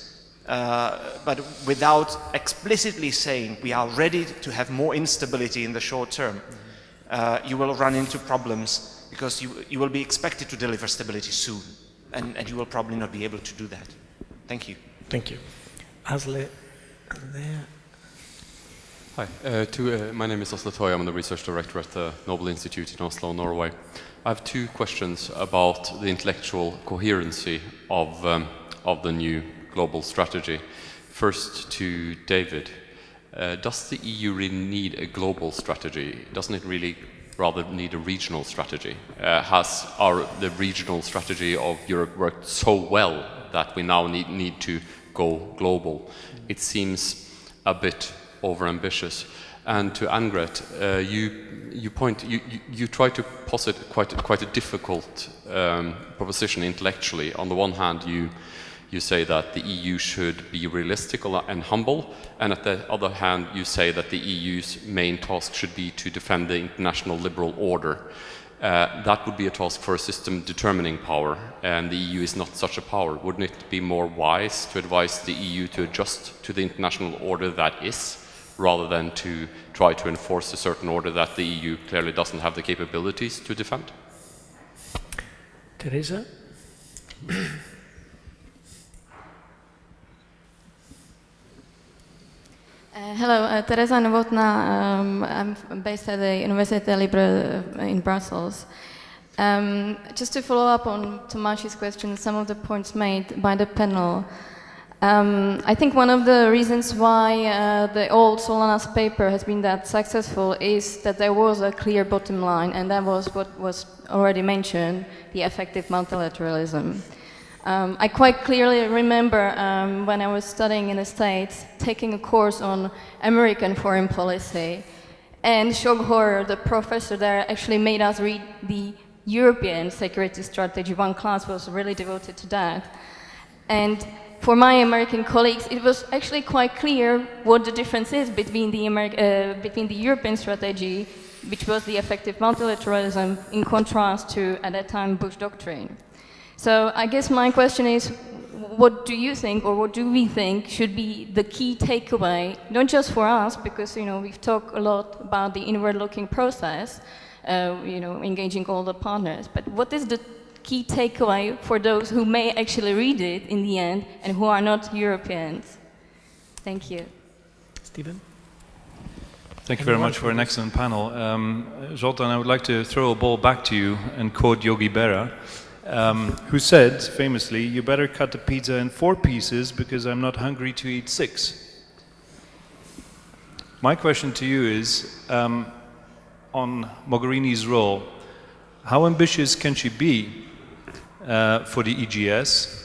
but without explicitly saying we are ready to have more instability in the short term, you will run into problems because you will be expected to deliver stability soon, and you will probably not be able to do that. Thank you. Thank you. Asle, there. Hi, my name is Asle Toy. I'm the research director at the Nobel Institute in Oslo, Norway. I have two questions about the intellectual coherency of the new global strategy. First to David. Does the EU really need a global strategy? Doesn't it really rather need a regional strategy? Has the regional strategy of Europe worked so well that we now need to go global? It seems a bit overambitious. And to Angret, you try to posit quite a difficult proposition intellectually. On the one hand, you say that the EU should be realistic and humble, and at the other hand, you say that the EU's main task should be to defend the international liberal order. That would be a task for a system determining power, and the EU is not such a power. Wouldn't it be more wise to advise the EU to adjust to the international order that is, rather than to try to enforce a certain order that the EU clearly doesn't have the capabilities to defend? Teresa? Hello, Teresa Novotná. I'm based at the Université Libre in Brussels. Just to follow up on Tomáš's question, some of the points made by the panel. I think one of the reasons why the old Solanas paper has been that successful is that there was a clear bottom line, and that was what was already mentioned, the effective multilateralism. I quite clearly remember when I was studying in the States, taking a course on American foreign policy, and shock horror, the professor there actually made us read the European security strategy. One class was really devoted to that. And for my American colleagues, it was actually quite clear what the difference is between the European strategy, which was the effective multilateralism, in contrast to, at that time, Bush doctrine. So I guess my question is, what do you think, or what do we think should be the key takeaway, not just for us, because we've talked a lot about the inward-looking process, engaging all the partners, but what is the key takeaway for those who may actually read it in the end and who are not Europeans? Thank you. Stephen? Thank you very much for an excellent panel. Zoltan, I would like to throw a ball back to you and quote Yogi Berra, who said, famously, "You better cut the pizza in 4 pieces because I'm not hungry to eat 6. My question to you is, on Mogherini's role, how ambitious can she be for the EGS,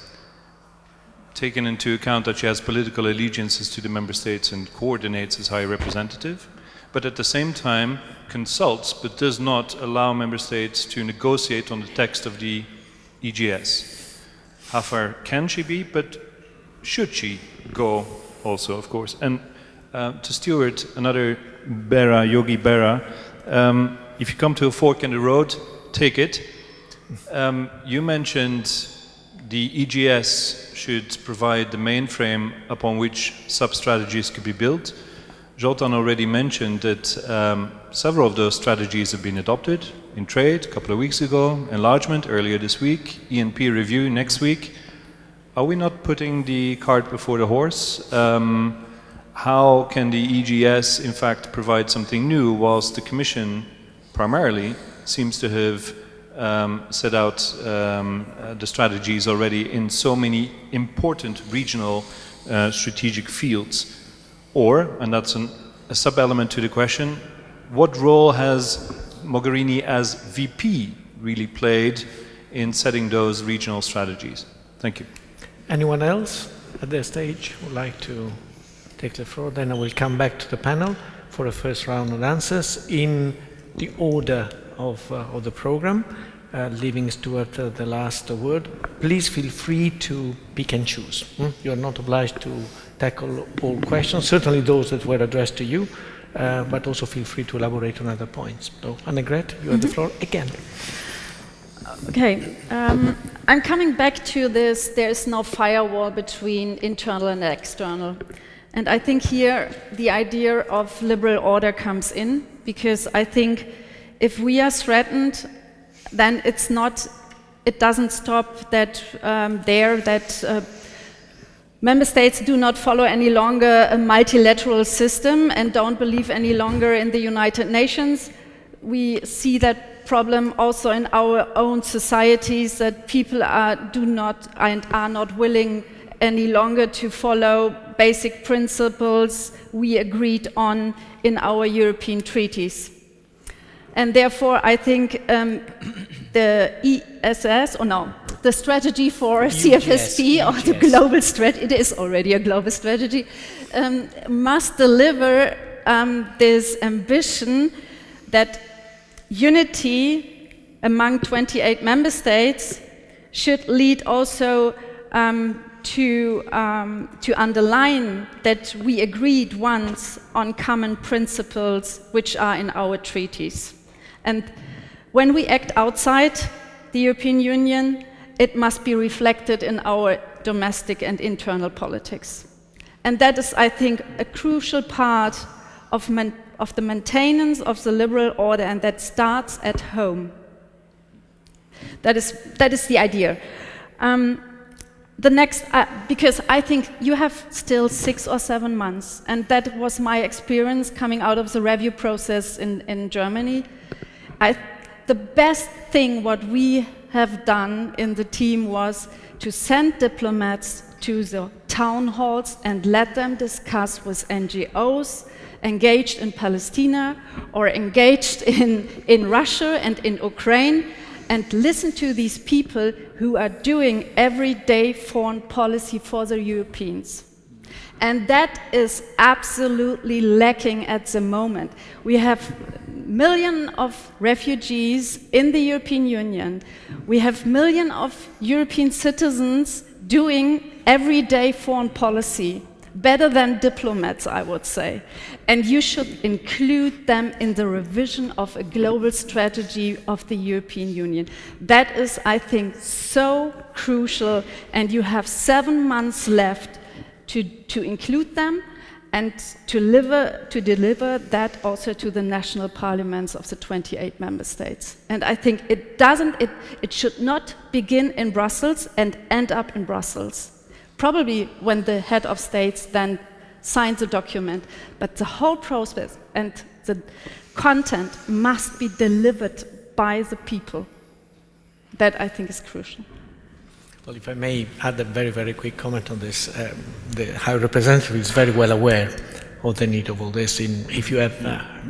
taken into account that she has political allegiances to the member states and coordinates as High Representative, but at the same time consults but does not allow member states to negotiate on the text of the EGS? How far can she be, but should she go also, of course? And to Stuart, another Berra, Yogi Berra, if you come to a fork in the road, take it. You mentioned the EGS should provide the mainframe upon which sub-strategies could be built. Zoltan already mentioned that several of those strategies have been adopted in trade a couple of weeks ago, enlargement earlier this week, ENP review next week. Are we not putting the cart before the horse? How can the EGS in fact provide something new whilst the Commission primarily seems to have set out the strategies already in so many important regional strategic fields? Or, and that's a sub-element to the question, what role has Mogherini as VP really played in setting those regional strategies? Thank you. Anyone else at this stage would like to take the floor? Then I will come back to the panel for a first round of answers in the order of the program, leaving Stuart the last word. Please feel free to pick and choose. You're not obliged to tackle all questions, certainly those that were addressed to you, but also feel free to elaborate on other points. So, Annegret, you have the floor again. Okay, I'm coming back to this, there is no firewall between internal and external. And I think here the idea of liberal order comes in, because I think if we are threatened, then it doesn't stop that member states do not follow any longer a multilateral system and don't believe any longer in the United Nations. We see that problem also in our own societies, that people are not willing any longer to follow basic principles we agreed on in our European treaties. And therefore, I think the the strategy for CFSP, or the global strategy, it is already a global strategy, must deliver this ambition that unity among 28 member states should lead also to underline that we agreed once on common principles which are in our treaties. And when we act outside the European Union, it must be reflected in our domestic and internal politics. And that is, I think, a crucial part of the maintenance of the liberal order, and that starts at home. That is the idea. The next, because I think you have still 6 or 7 months, and that was my experience coming out of the review process in Germany. The best thing what we have done in the team was to send diplomats to the town halls and let them discuss with NGOs engaged in Palestine or engaged in Russia and in Ukraine, and listen to these people who are doing everyday foreign policy for the Europeans. And that is absolutely lacking at the moment. We have millions of refugees in the European Union. We have millions of European citizens doing everyday foreign policy, better than diplomats, I would say. And you should include them in the revision of a global strategy of the European Union. That is, I think, so crucial, and you have 7 months left to include them and to deliver that also to the national parliaments of the 28 member states. And I think it should not begin in Brussels and end up in Brussels. Probably when the head of states then signs the document, but the whole process and the content must be delivered by the people. That, I think, is crucial. Well, if I may add a very, very quick comment on this, the High Representative is very well aware of the need of all this. If you have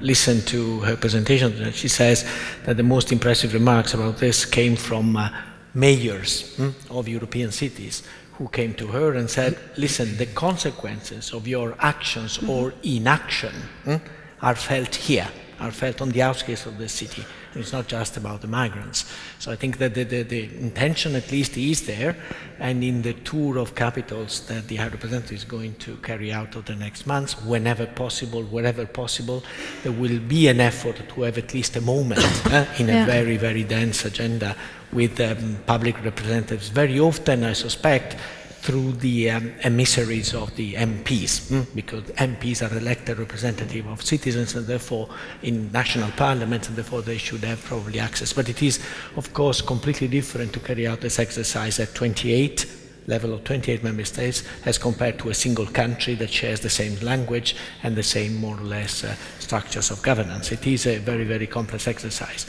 listened to her presentation, she says that the most impressive remarks about this came from mayors of European cities who came to her and said, listen, the consequences of your actions or inaction are felt here, are felt on the outskirts of the city. It's not just about the migrants. So I think that the intention at least is there, and in the tour of capitals that the High Representative is going to carry out over the next months, whenever possible, wherever possible, there will be an effort to have at least a moment in a very, very dense agenda with public representatives. Very often, I suspect, through the emissaries of the MPs, because MPs are elected representative of citizens and therefore in national parliaments, and therefore they should have probably access. But it is, of course, completely different to carry out this exercise at 28 level of 28 member states as compared to a single country that shares the same language and the same more or less structures of governance. It is a very, very complex exercise.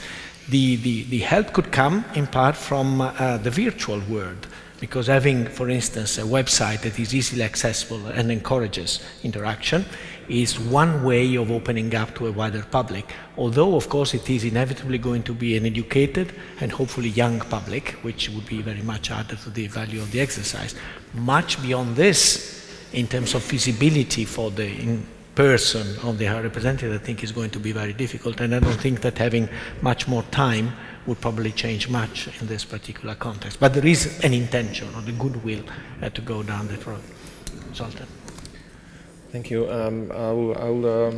The help could come in part from the virtual world, because having, for instance, a website that is easily accessible and encourages interaction is one way of opening up to a wider public. Although, of course, it is inevitably going to be an educated and hopefully young public, which would be very much added to the value of the exercise. Much beyond this, in terms of feasibility for the person of the High Representative, I think is going to be very difficult, and I don't think that having much more time would probably change much in this particular context. But there is an intention or the goodwill to go down that road. Zoltan. Thank you. I'll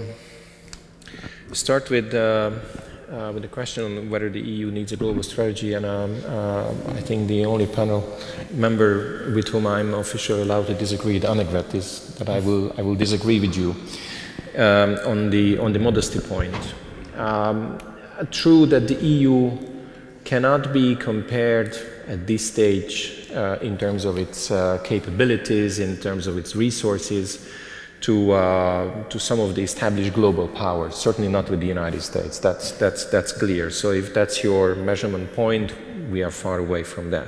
start with the question on whether the EU needs a global strategy, and I think the only panel member with whom I'm officially allowed to disagree, Annegret, is that I will disagree with you on the modesty point. True that the EU cannot be compared at this stage in terms of its capabilities, in terms of its resources, to some of the established global powers, certainly not with the United States. That's clear. So if that's your measurement point, we are far away from that.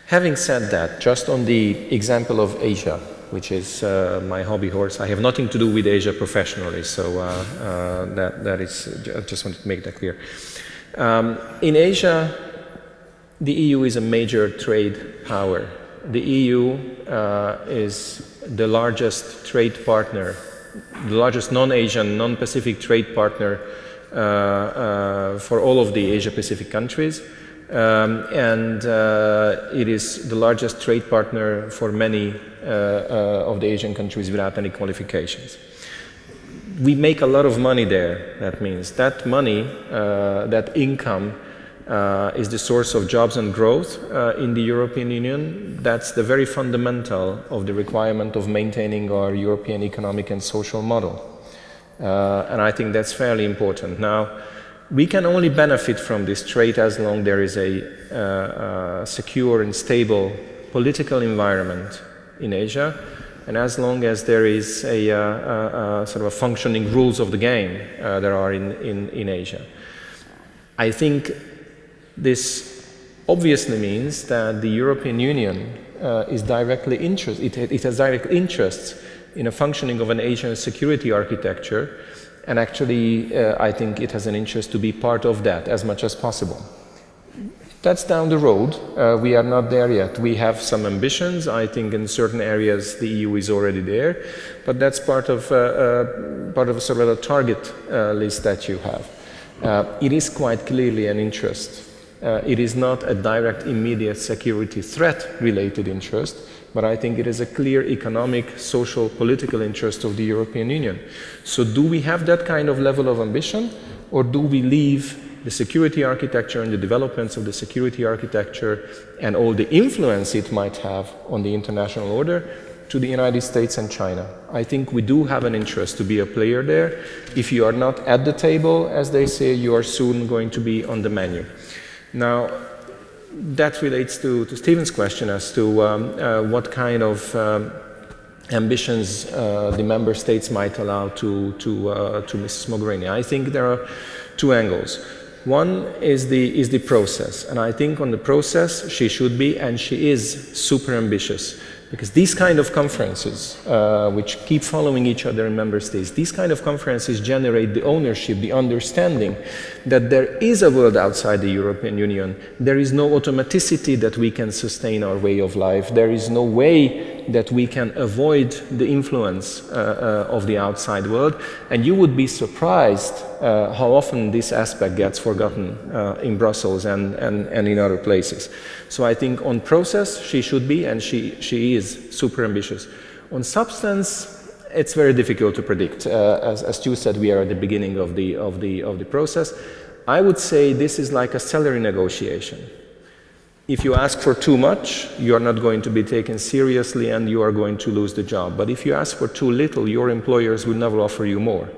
Having said that, just on the example of Asia, which is my hobby horse, I have nothing to do with Asia professionally, so that is, I just wanted to make that clear. In Asia, the EU is a major trade power. The EU is the largest trade partner, the largest non-Asian, non-Pacific trade partner for all of the Asia-Pacific countries, and it is the largest trade partner for many of the Asian countries without any qualifications. We make a lot of money there. That means that money, that income, is the source of jobs and growth in the European Union. That's the very fundamental of the requirement of maintaining our European economic and social model. And I think that's fairly important. Now, we can only benefit from this trade as long as there is a secure and stable political environment in Asia, and as long as there is a sort of a functioning rules of the game there are in Asia. I think this obviously means that the European Union is directly interested, it has direct interests in a functioning of an Asian security architecture, and actually I think it has an interest to be part of that as much as possible. That's down the road. We are not there yet. We have some ambitions. I think in certain areas the EU is already there, but that's part of sort of a target list that you have. It is quite clearly an interest. It is not a direct, immediate security threat-related interest, but I think it is a clear economic, social, political interest of the European Union. So do we have that kind of level of ambition, or do we leave the security architecture and the developments of the security architecture and all the influence it might have on the international order to the United States and China? I think we do have an interest to be a player there. If you are not at the table, as they say, you are soon going to be on the menu. Now, that relates to Stephen's question as to what kind of ambitions the member states might allow to Mrs. Mogherini. I think there are two angles. One is the process, and I think on the process she should be, and she is, super ambitious, because these kind of conferences, which keep following each other in member states, these kind of conferences generate the ownership, the understanding that there is a world outside the European Union. There is no automaticity that we can sustain our way of life. There is no way that we can avoid the influence of the outside world, and you would be surprised how often this aspect gets forgotten in Brussels and in other places. So I think on process she should be, and she is super ambitious. On substance, it's very difficult to predict. As Stu said, we are at the beginning of the process. I would say this is like a salary negotiation. If you ask for too much, you are not going to be taken seriously and you are going to lose the job. But if you ask for too little, your employers will never offer you more.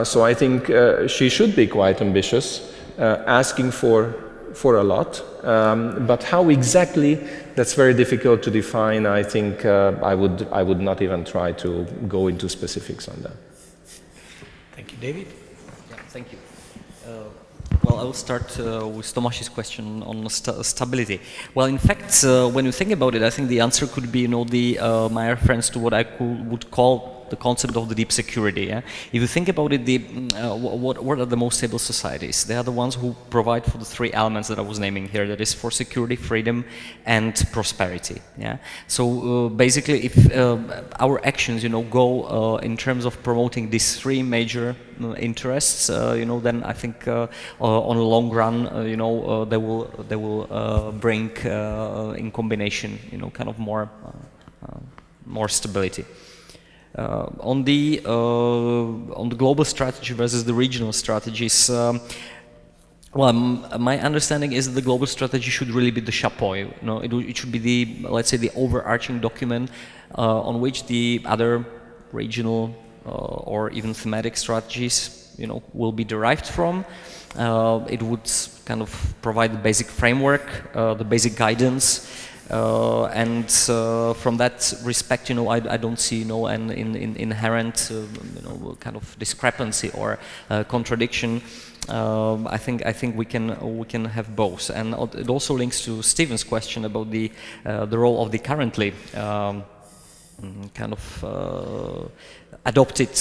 So I think she should be quite ambitious, asking for a lot. But how exactly, that's very difficult to define. I think I would not even try to go into specifics on that. Thank you, David. Yeah, thank you. Well, I will start with Tomáš's question on stability. Well, in fact, when you think about it, I think the answer could be, my reference to what I would call the concept of the deep security. Yeah? If you think about it, what are the most stable societies? They are the ones who provide for the three elements that I was naming here. That is for security, freedom, and prosperity. Yeah. So basically, if our actions, go in terms of promoting these three major interests, then I think on the long run, they will bring in combination, kind of more stability. On the global strategy versus the regional strategies, well, my understanding is that the global strategy should really be the chapeau. It should be let's say, the overarching document on which the other regional or even thematic strategies, will be derived from. It would kind of provide the basic framework, the basic guidance. And from that respect, I don't see an inherent kind of discrepancy or contradiction. I think we can have both, and it also links to Stephen's question about the role of the currently kind of adopted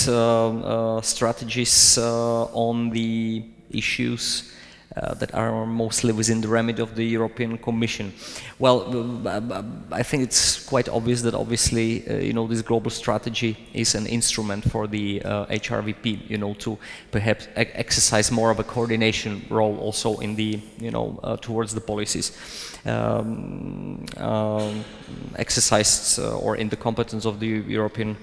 strategies on the issues that are mostly within the remit of the European Commission. Well, I think it's quite obvious that obviously, this global strategy is an instrument for the HRVP, to perhaps exercise more of a coordination role also in the, towards the policies exercised or in the competence of the European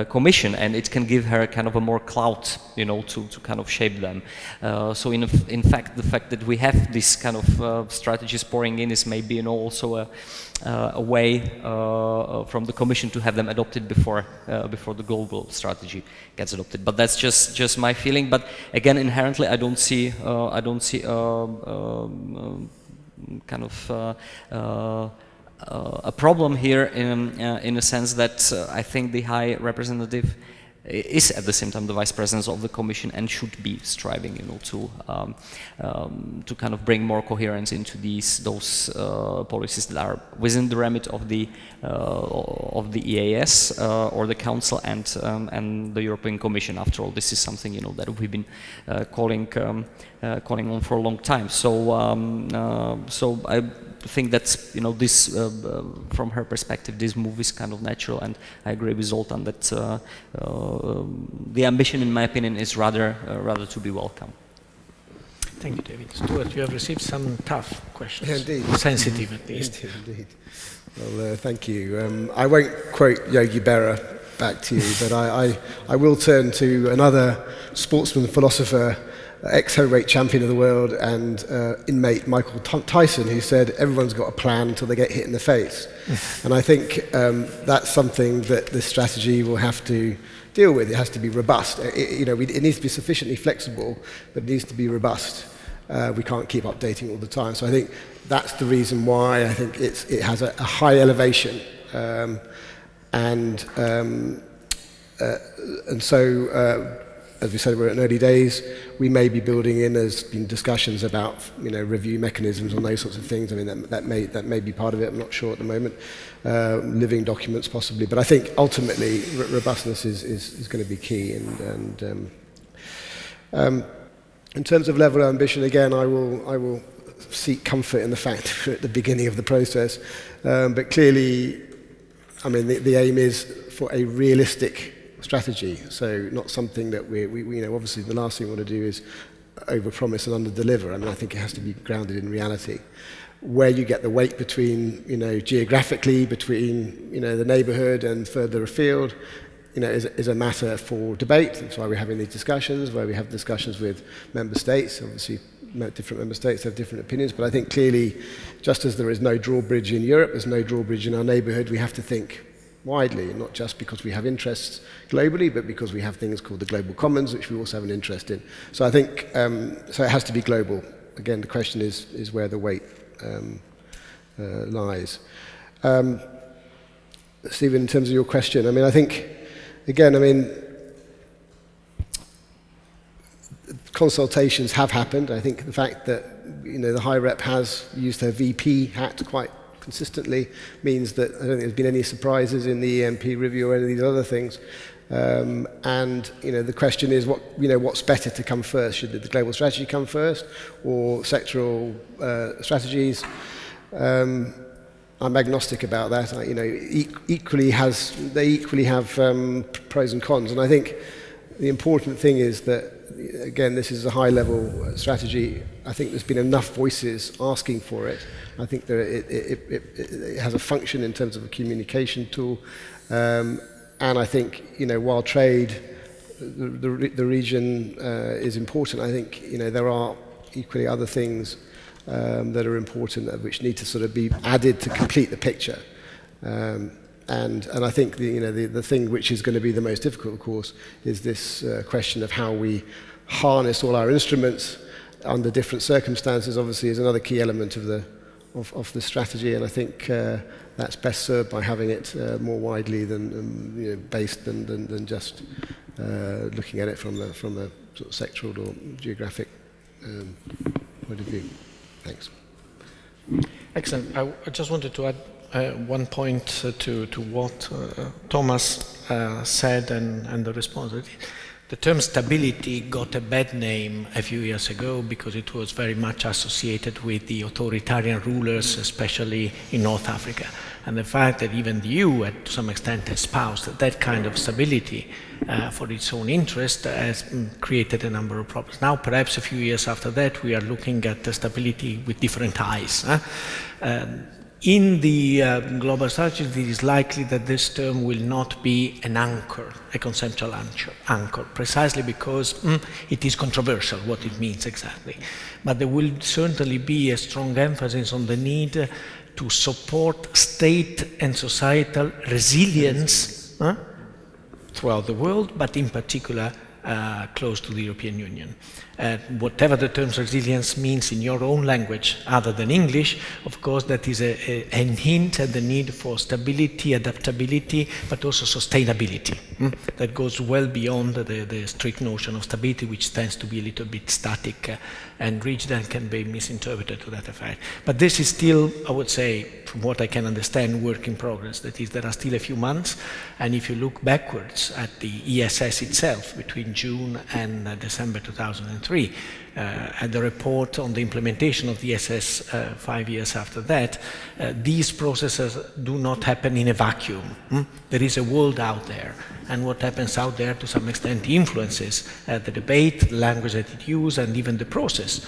Commission, and it can give her kind of a more clout, to kind of shape them. So in fact, the fact that we have this kind of strategies pouring in is maybe, also a way from the Commission to have them adopted before the global strategy gets adopted. But that's just my feeling. But again, inherently, I don't see kind of a problem here in a sense that I think the High Representative is at the same time the Vice President of the Commission and should be striving, to kind of bring more coherence into those policies that are within the remit of the EAS or the Council and the European Commission. After all, this is something that we've been calling on for a long time. So I think that's this from her perspective, this move is kind of natural, and I agree with Zoltan that the ambition, in my opinion, is rather to be welcome. Thank you, David. Stuart, you have received some tough questions. Yeah, indeed. Sensitive, at least. Indeed. Well, thank you. I won't quote Yogi Berra back to you, but I will turn to another sportsman, philosopher, ex-heavyweight champion of the world and inmate Michael Tyson, who said everyone's got a plan until they get hit in the face. And I think that's something that this strategy will have to deal with. It has to be robust. It needs to be sufficiently flexible, but it needs to be robust. We can't keep updating all the time. So I think that's the reason why I think it has a high elevation. And so, as we said, we're in early days. We may be building in, there's been discussions about review mechanisms on those sorts of things. I mean, that may be part of it. I'm not sure at the moment. Living documents possibly, but I think ultimately robustness is going to be key. And in terms of level of ambition, again, I will seek comfort in the fact that we're at the beginning of the process. But clearly, I mean, the aim is for a realistic strategy, so not something that we obviously the last thing we want to do is overpromise and underdeliver. I mean, I think it has to be grounded in reality. Where you get the weight between, geographically between, the neighbourhood and further afield, is a matter for debate. That's why we're having these discussions, where we have discussions with member states. Obviously, different member states have different opinions, but I think clearly, just as there is no drawbridge in Europe, there's no drawbridge in our neighbourhood, we have to think widely, not just because we have interests globally, but because we have things called the global commons, which we also have an interest in. So I think, so it has to be global. Again, the question is where the weight lies. Stephen, in terms of your question, I mean, I think, again, I mean, consultations have happened. I think the fact that, you know, the High Rep has used her VP hat quite consistently means that I don't think there's been any surprises in the EMP review or any of these other things. And you know, the question is, what's better to come first? Should the global strategy come first, or sectoral strategies? I'm agnostic about that. You know, they equally have pros and cons. And I think the important thing is that, again, this is a high-level strategy. I think there's been enough voices asking for it. I think that it has a function in terms of a communication tool. And I think, you know, while trade, the region is important, I think, you know, there are equally other things that are important, which need to sort of be added to complete the picture. And I think the thing which is going to be the most difficult, of course, is this question of how we harness all our instruments under different circumstances. Obviously, is another key element of the strategy, and I think that's best served by having it more widely than based than just looking at it from a sort of sectoral or geographic point of view. Thanks. Excellent. I just wanted to add one point to what Thomas said and the response. The term stability got a bad name a few years ago because it was very much associated with the authoritarian rulers, especially in North Africa. And the fact that even the EU, to some extent, espoused that kind of stability for its own interest has created a number of problems. Now, perhaps a few years after that, we are looking at the stability with different eyes. In the global strategy, it is likely that this term will not be an anchor, a conceptual anchor, precisely because it is controversial what it means exactly. But there will certainly be a strong emphasis on the need to support state and societal resilience throughout the world, but in particular close to the European Union. Whatever the term resilience means in your own language other than English, of course that is a hint at the need for stability, adaptability, but also sustainability. That goes well beyond the strict notion of stability, which tends to be a little bit static and rigid and can be misinterpreted to that effect. But this is still, I would say, from what I can understand, work in progress. That is, there are still a few months, and if you look backwards at the ESS itself between June and December 2003, and the report on the implementation of the ESS 5 years after that, these processes do not happen in a vacuum. There is a world out there, and what happens out there to some extent influences the debate, the language that it uses, and even the process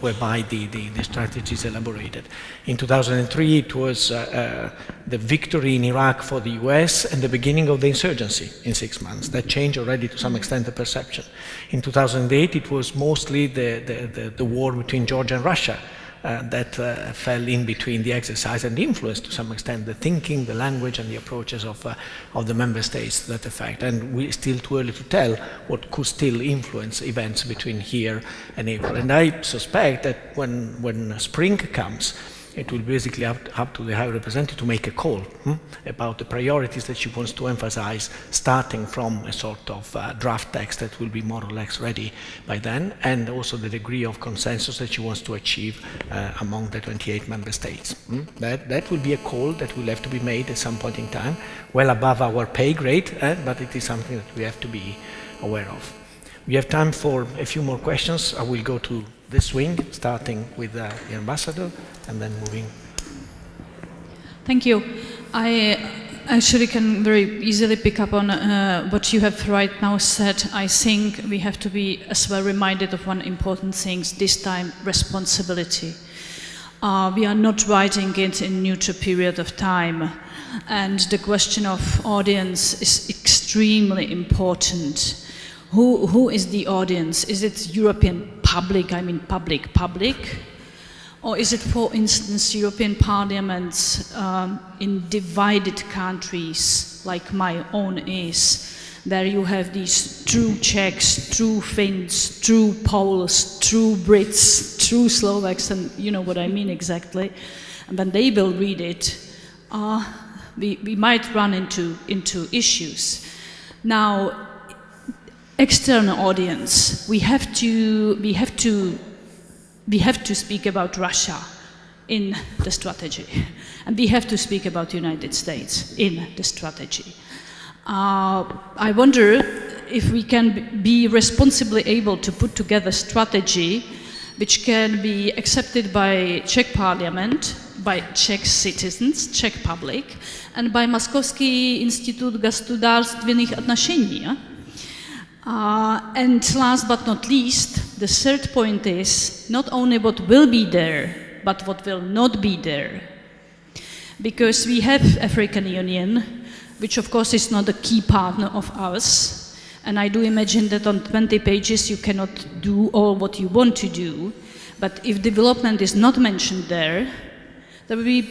whereby the strategy is elaborated. In 2003, it was the victory in Iraq for the US and the beginning of the insurgency in 6 months. That changed already to some extent the perception. In 2008, it was mostly the war between Georgia and Russia that fell in between the exercise and influenced to some extent the thinking, the language, and the approaches of the member states to that effect. And we're still too early to tell what could still influence events between here and April. And I suspect that when spring comes, it will basically up to the High Representative to make a call about the priorities that she wants to emphasize, starting from a sort of draft text that will be more or less ready by then, and also the degree of consensus that she wants to achieve among the 28 member states. That will be a call that will have to be made at some point in time, well above our pay grade, but it is something that we have to be aware of. We have time for a few more questions. I will go to this wing, starting with the ambassador, and then moving. Thank you. I actually can very easily pick up on what you have right now said. I think we have to be as well reminded of one important thing, this time responsibility. We are not writing it in neutral period of time, and the question of audience is extremely important. Who is the audience? Is it European public, I mean public? Or is it, for instance, European parliaments in divided countries, like my own is, where you have these true Czechs, true Finns, true Poles, true Brits, true Slovaks, and you know what I mean exactly. And when they will read it, we might run into issues. Now, external audience, we have to speak about Russia in the strategy, and we have to speak about the United States in the strategy. I wonder if we can be responsibly able to put together strategy which can be accepted by Czech Parliament, by Czech citizens, Czech public, and by Moskovsky Institute государственных отношений. And last but not least, the third point is not only what will be there, but what will not be there. Because we have African Union, which of course is not a key partner of ours, and I do imagine that on 20 pages you cannot do all what you want to do, but if development is not mentioned there, there will be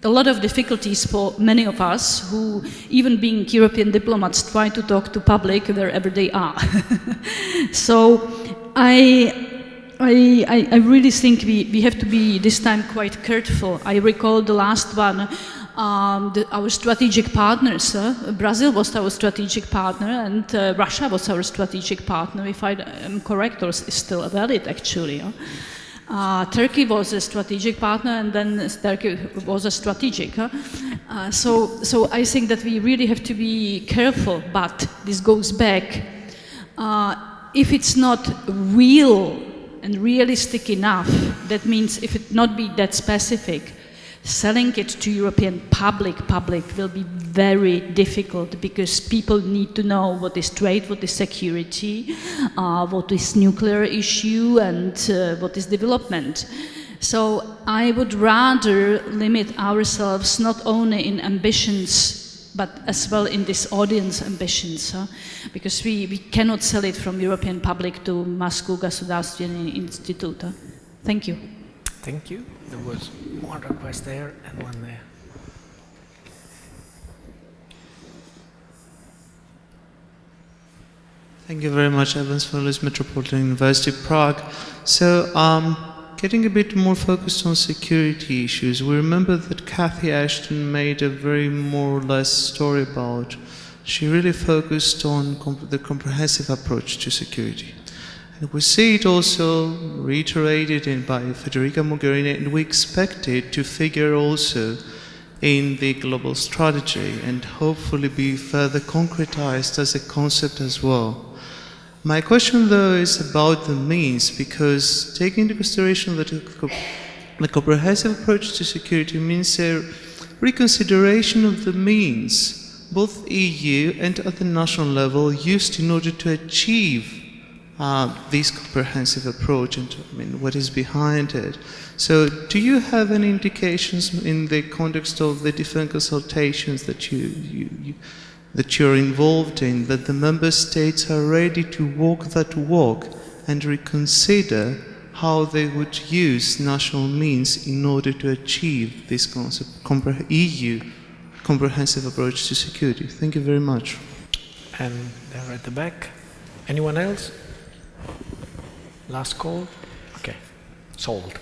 a lot of difficulties for many of us who, even being European diplomats, try to talk to public wherever they are. So I really think we have to be this time quite careful. I recall the last one, our strategic partners. Brazil was our strategic partner, and Russia was our strategic partner, if I am correct, or is still valid actually. Turkey was a strategic partner, and then Turkey was a strategic. So I think that we really have to be careful, but this goes back. If it's not real and realistic enough, that means if it not be that specific, selling it to European public will be very difficult, because people need to know what is trade, what is security, what is nuclear issue, and what is development. So I would rather limit ourselves not only in ambitions, but as well in this audience ambitions, because we cannot sell it from European public to Moscow Государственный Institute. Thank you. Thank you. There was one request there and one there. Thank you very much, Evans Follis, Metropolitan University Prague. So, getting a bit more focused on security issues, we remember that Cathy Ashton made a very more or less story about. She really focused on the comprehensive approach to security. And we see it also reiterated by Federica Mogherini, and we expect it to figure also in the global strategy and hopefully be further concretized as a concept as well. My question, though, is about the means, because taking into consideration that the comprehensive approach to security means a reconsideration of the means, both EU and at the national level, used in order to achieve this comprehensive approach, and I mean, what is behind it. So do you have any indications in the context of the different consultations that you're involved in, that the member states are ready to walk that walk and reconsider how they would use national means in order to achieve this concept, EU comprehensive approach to security? Thank you very much. And there at the back. Anyone else? Last call? Okay, sold.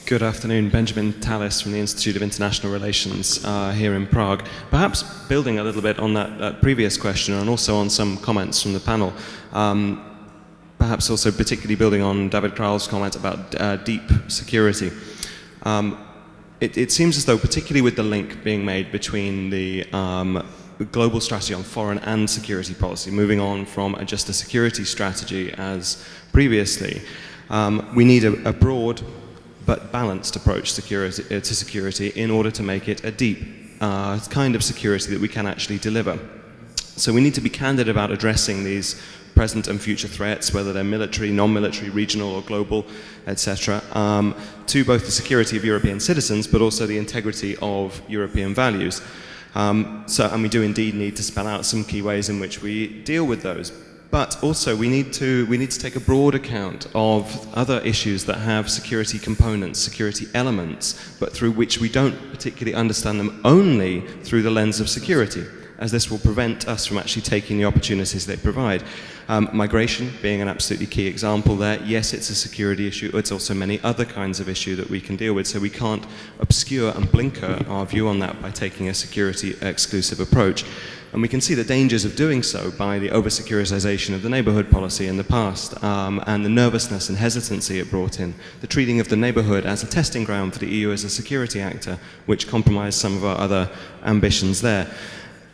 Good afternoon, Benjamin Tallis from the Institute of International Relations here in Prague. Perhaps building a little bit on that previous question and also on some comments from the panel, perhaps also particularly building on David Kral's comment about deep security. It seems as though, particularly with the link being made between the global strategy on foreign and security policy, moving on from just a security strategy as previously, we need a broad but balanced approach to security in order to make it a deep kind of security that we can actually deliver. So we need to be candid about addressing these present and future threats, whether they're military, non-military, regional or global, etc., to both the security of European citizens but also the integrity of European values. And we do indeed need to spell out some key ways in which we deal with those. But also we need to take a broad account of other issues that have security components, security elements, but through which we don't particularly understand them only through the lens of security, as this will prevent us from actually taking the opportunities they provide. Migration being an absolutely key example there. Yes, it's a security issue. It's also many other kinds of issue that we can deal with, so we can't obscure and blinker our view on that by taking a security exclusive approach. And we can see the dangers of doing so by the over-securitization of the neighborhood policy in the past, and the nervousness and hesitancy it brought in, the treating of the neighborhood as a testing ground for the EU as a security actor, which compromised some of our other ambitions there.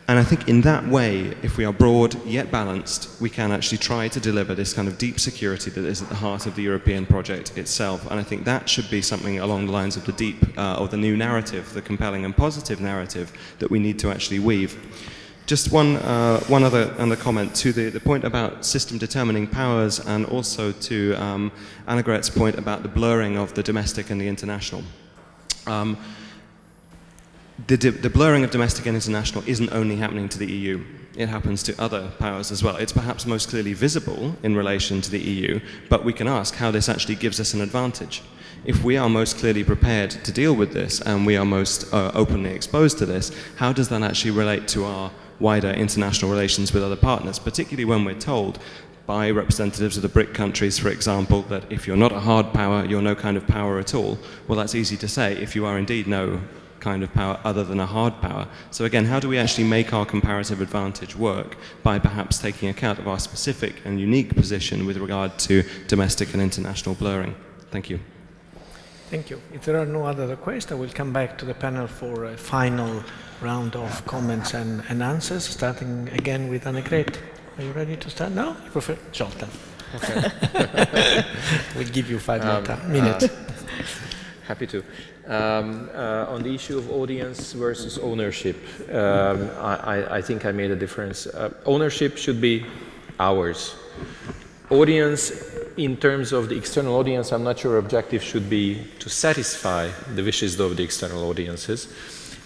And I think in that way, if we are broad yet balanced, we can actually try to deliver this kind of deep security that is at the heart of the European project itself. And I think that should be something along the lines of the deep, or the new narrative, the compelling and positive narrative that we need to actually weave. Just one other comment to the point about system determining powers, and also to Annegret's point about the blurring of the domestic and the international. The blurring of domestic and international isn't only happening to the EU. It happens to other powers as well. It's perhaps most clearly visible in relation to the EU, but we can ask how this actually gives us an advantage. If we are most clearly prepared to deal with this, and we are most openly exposed to this, how does that actually relate to our wider international relations with other partners, particularly when we're told by representatives of the BRIC countries, for example, that if you're not a hard power, you're no kind of power at all? Well, that's easy to say if you are indeed no kind of power other than a hard power. So again, how do we actually make our comparative advantage work by perhaps taking account of our specific and unique position with regard to domestic and international blurring? Thank you. Thank you. If there are no other requests, I will come back to the panel for a final round of comments and answers, starting again with Annegret. Are you ready to start now? You prefer Zoltan. Okay. We'll give you 5 minutes. Happy to. On the issue of audience versus ownership, I think I made a difference. Ownership should be ours. Audience, in terms of the external audience, I'm not sure objective should be to satisfy the wishes of the external audiences,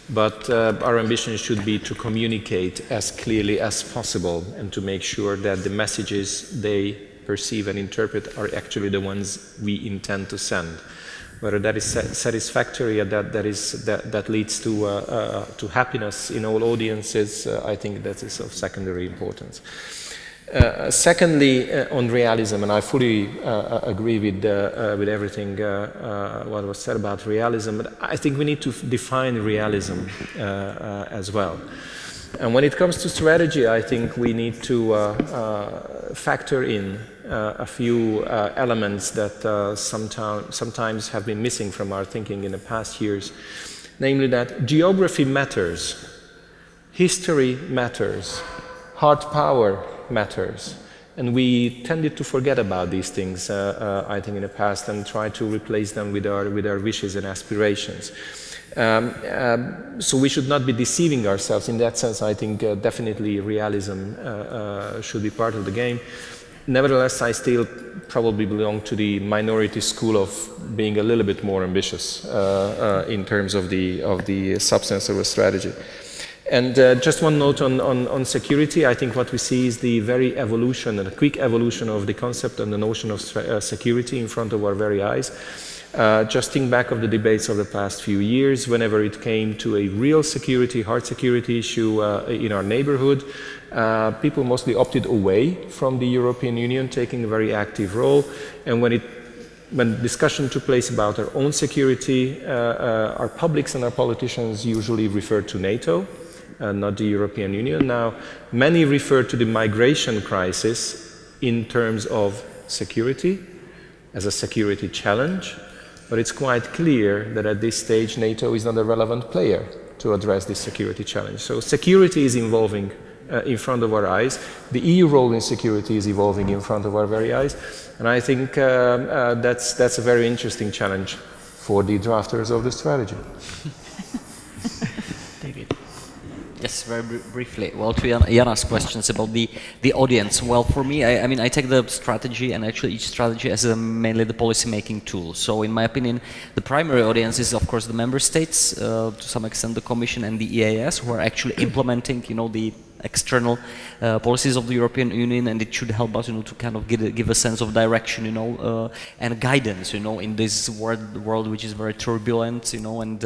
but our ambition should be to communicate as clearly as possible and to make sure that the messages they perceive and interpret are actually the ones we intend to send. Whether that is satisfactory and that leads to happiness in all audiences, I think that is of secondary importance. Secondly, on realism, and I fully agree with everything what was said about realism, but I think we need to define realism as well. And when it comes to strategy, I think we need to factor in a few elements that sometimes have been missing from our thinking in the past years, namely that geography matters, history matters, hard power matters, and we tended to forget about these things, I think, in the past, and try to replace them with our wishes and aspirations. So we should not be deceiving ourselves. In that sense, I think definitely realism should be part of the game. Nevertheless, I still probably belong to the minority school of being a little bit more ambitious in terms of the substance of a strategy. And just one note on security. I think what we see is the very evolution and a quick evolution of the concept and the notion of security in front of our very eyes. Just think back of the debates of the past few years, whenever it came to a real security, hard security issue in our neighborhood, people mostly opted away from the European Union, taking a very active role. And when discussion took place about our own security, our publics and our politicians usually referred to NATO, not the European Union. Now, many refer to the migration crisis in terms of security, as a security challenge, but it's quite clear that at this stage NATO is not a relevant player to address this security challenge. So security is evolving in front of our eyes. The EU role in security is evolving in front of our very eyes, and I think that's a very interesting challenge for the drafters of the strategy. Yes, very briefly. Well, to Jana's questions about the audience. Well, for me, I mean, I take the strategy and actually each strategy as mainly the policy-making tool. So, in my opinion, the primary audience is, of course, the member states, to some extent the Commission and the EAS, who are actually implementing, the external policies of the European Union, and it should help us, to kind of give a sense of direction, and guidance, in this world which is very turbulent, and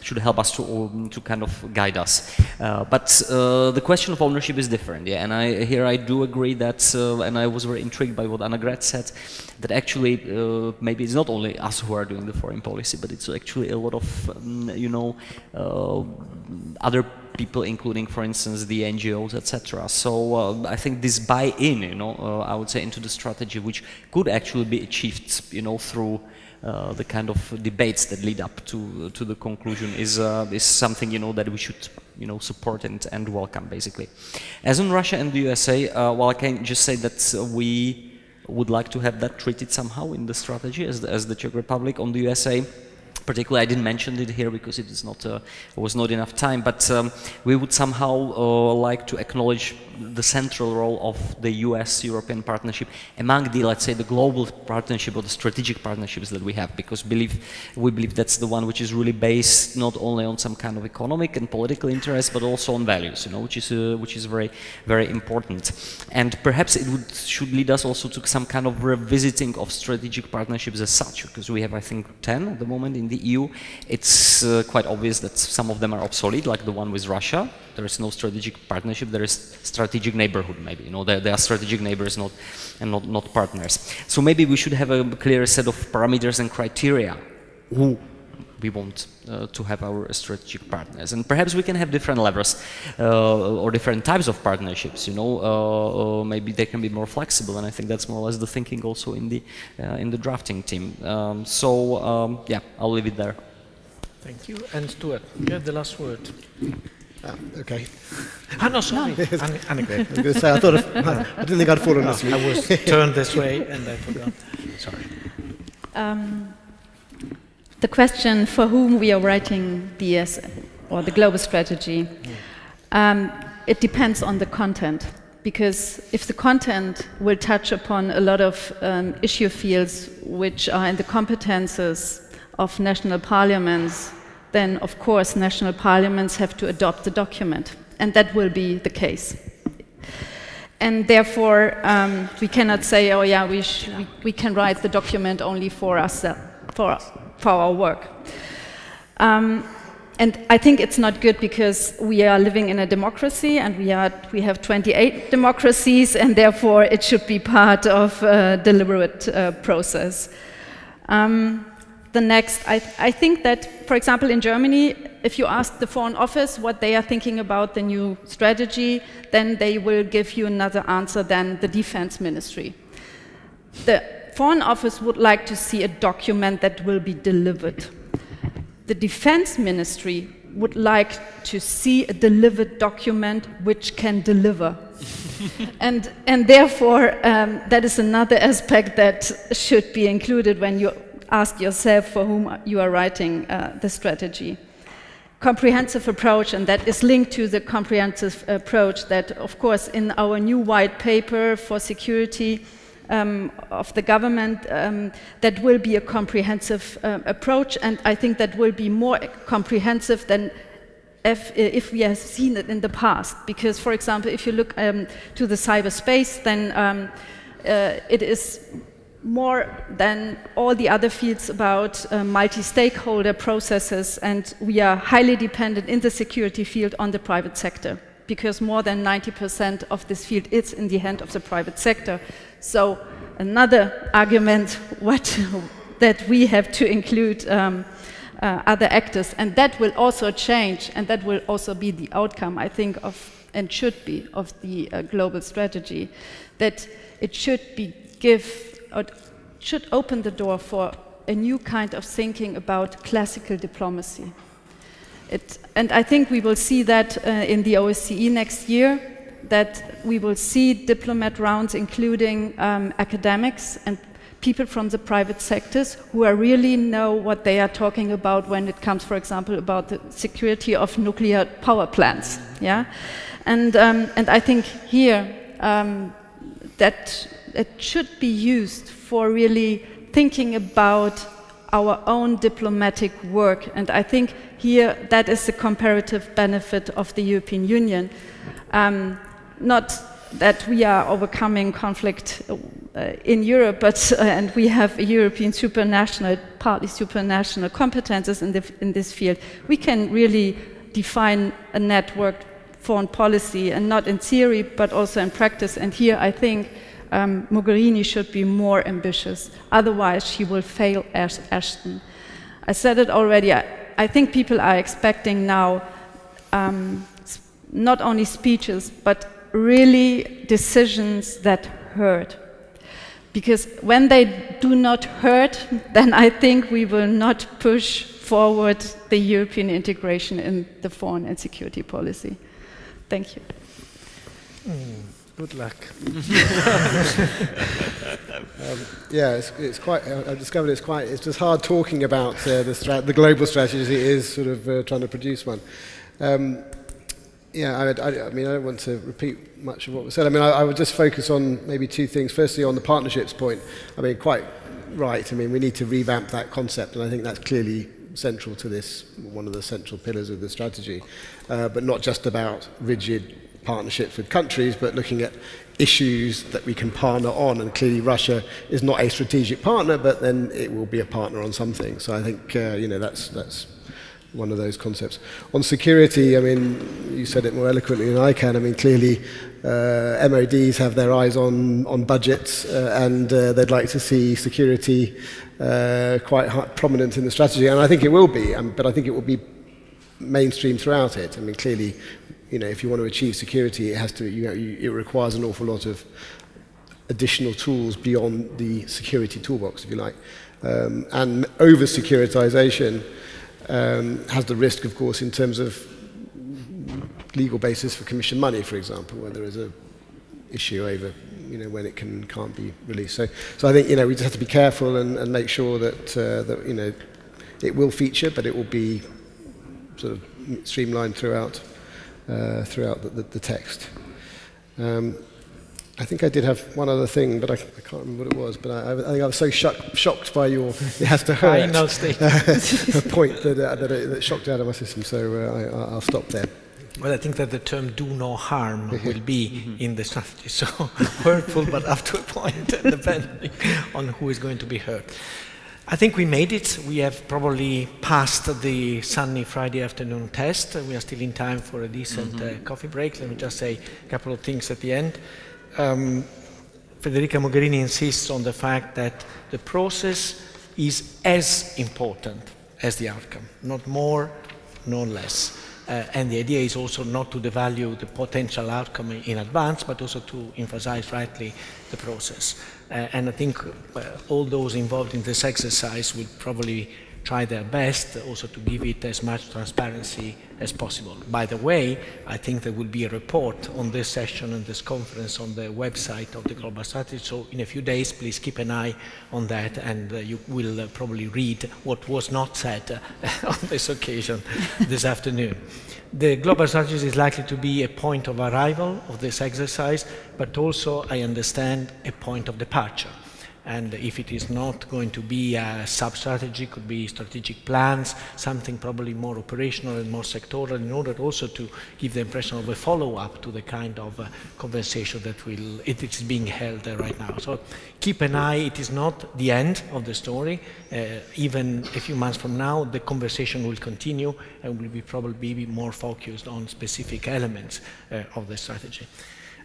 should help us to kind of guide us. But the question of ownership is different, yeah. And here I do agree that, and I was very intrigued by what Annegret said, that actually maybe it's not only us who are doing the foreign policy, but it's actually a lot of other people, including, for instance, the NGOs, etc. So I think this buy-in, I would say, into the strategy, which could actually be achieved, through the kind of debates that lead up to the conclusion, is something, that we should, support and welcome, basically. As on Russia and the USA, well, I can just say that we would like to have that treated somehow in the strategy as the Czech Republic. On the USA, particularly, I didn't mention it here because it is not, was not enough time, but we would somehow like to acknowledge the central role of the US-European partnership among the, let's say, the global partnership or the strategic partnerships that we have, because we believe that's the one which is really based not only on some kind of economic and political interest, but also on values, which is very, very important. And perhaps it should lead us also to some kind of revisiting of strategic partnerships as such, because we have, I think, 10 at the moment in the EU. It's quite obvious that some of them are obsolete, like the one with Russia. There is no strategic partnership. There is strategic neighborhood, maybe. They are strategic neighbors, not partners. So maybe we should have a clear set of parameters and criteria who we want to have our strategic partners, and perhaps we can have different levels or different types of partnerships. Maybe they can be more flexible, and I think that's more or less the thinking also in the drafting team. Yeah, I'll leave it there. Thank you. And Stuart, you have the last word. Okay. No, sorry. Annegret. I was going to say, I didn't think I'd fallen asleep. I was turned this way and I forgot. Sorry. The question for whom we are writing the ES or the global strategy, it depends on the content. Because if the content will touch upon a lot of issue fields which are in the competences of national parliaments, then of course national parliaments have to adopt the document, and that will be the case. And therefore we cannot say, oh yeah, we can write the document only for us, for our work. And I think it's not good, because we are living in a democracy, and we have 28 democracies, and therefore it should be part of a deliberate process. The next, I think that, for example, in Germany, if you ask the Foreign Office what they are thinking about the new strategy, then they will give you another answer than the Defense Ministry. The Foreign Office would like to see a document that will be delivered. The Defense Ministry would like to see a delivered document which can deliver. and therefore, that is another aspect that should be included when you ask yourself for whom you are writing the strategy. Comprehensive approach, and that is linked to the comprehensive approach that, of course, in our new white paper for security of the government, that will be a comprehensive approach, and I think that will be more comprehensive than if we have seen it in the past. Because, for example, if you look to the cyberspace, then it is more than all the other fields about multi-stakeholder processes, and we are highly dependent in the security field on the private sector, because more than 90% of this field is in the hand of the private sector. So another argument that we have to include other actors, and that will also change, and that will also be the outcome, I think, of, and should be, of the global strategy, that it should should open the door for a new kind of thinking about classical diplomacy. And I think we will see that in the OSCE next year, that we will see diplomat rounds including academics and people from the private sectors who really know what they are talking about when it comes, for example, about the security of nuclear power plants. Yeah, and I think here that it should be used for really thinking about our own diplomatic work. And I think here that is the comparative benefit of the European Union. Not that we are overcoming conflict in Europe, but and we have a European supranational, partly supranational competences in this field. We can really define a networked foreign policy, and not in theory, but also in practice. And here I think Mogherini should be more ambitious. Otherwise, she will fail as Ashton. I said it already. I think people are expecting now not only speeches, but really decisions that hurt. Because when they do not hurt, then I think we will not push forward the European integration in the foreign and security policy. Thank you. Good luck. Yeah, it's quite. I've discovered it's just hard talking about the global strategy as it is sort of trying to produce one. Yeah, I mean, I don't want to repeat much of what was said. I mean, I would just focus on maybe two things. Firstly, on the partnerships point. I mean, quite right. I mean, we need to revamp that concept, and I think that's clearly central to this, one of the central pillars of the strategy. But not just about rigid partnerships with countries, but looking at issues that we can partner on. And clearly Russia is not a strategic partner, but then it will be a partner on something. So I think, that's one of those concepts. On security, I mean, you said it more eloquently than I can. I mean, clearly MODs have their eyes on budgets, and they'd like to see security quite prominent in the strategy. And I think it will be, but I think it will be mainstream throughout it. I mean, clearly, if you want to achieve security, it has to, it requires an awful lot of additional tools beyond the security toolbox, if you like. And over-securitization has the risk, of course, in terms of legal basis for commission money, for example, where there is a issue over, when it can't be released. So I think, we just have to be careful and make sure that it will feature, but it will be sort of streamlined throughout the text. I think I did have one other thing, but I can't remember what it was. But I think I was so shocked by your "it has to hurt" point that shocked out of my system. So I'll stop there. Well, I think that the term "do no harm" will be in the strategy. So hurtful, but up to a point, depending on who is going to be hurt. I think we made it. We have probably passed the sunny Friday afternoon test. We are still in time for a decent coffee break. Let me just say a couple of things at the end. Federica Mogherini insists on the fact that the process is as important as the outcome, not more, nor less. And the idea is also not to devalue the potential outcome in advance, but also to emphasize rightly the process. And I think all those involved in this exercise will probably try their best also to give it as much transparency as possible. By the way, I think there will be a report on this session and this conference on the website of the Global Strategy. So in a few days, please keep an eye on that, and you will probably read what was not said on this occasion this afternoon. The Global Strategy is likely to be a point of arrival of this exercise, but also, I understand, a point of departure. And if it is not going to be a sub-strategy, could be strategic plans, something probably more operational and more sectoral, in order also to give the impression of a follow-up to the kind of conversation that it is being held right now. So keep an eye. It is not the end of the story. Even a few months from now, the conversation will continue and will be probably more focused on specific elements of the strategy.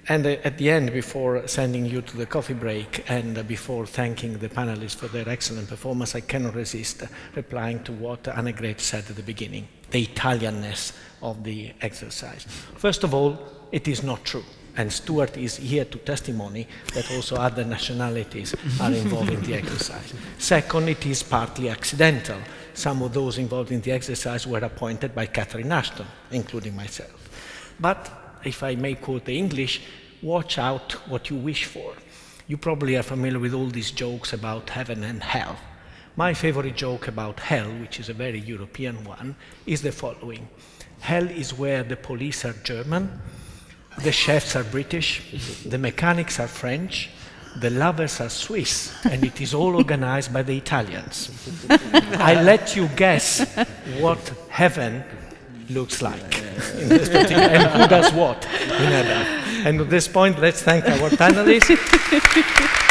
And at the end, before sending you to the coffee break and before thanking the panelists for their excellent performance, I cannot resist replying to what Annegret said at the beginning, the Italianness of the exercise. First of all, it is not true. And Stuart is here to testimony that also other nationalities are involved in the exercise. Second, it is partly accidental. Some of those involved in the exercise were appointed by Catherine Ashton, including myself. But if I may quote the English, watch out what you wish for. You probably are familiar with all these jokes about heaven and hell. My favorite joke about hell, which is a very European one, is the following. Hell is where the police are German, the chefs are British, the mechanics are French, the lovers are Swiss, and it is all organized by the Italians. I let you guess what heaven looks like in this particular, and who does what in heaven. And at this point, let's thank our panelists.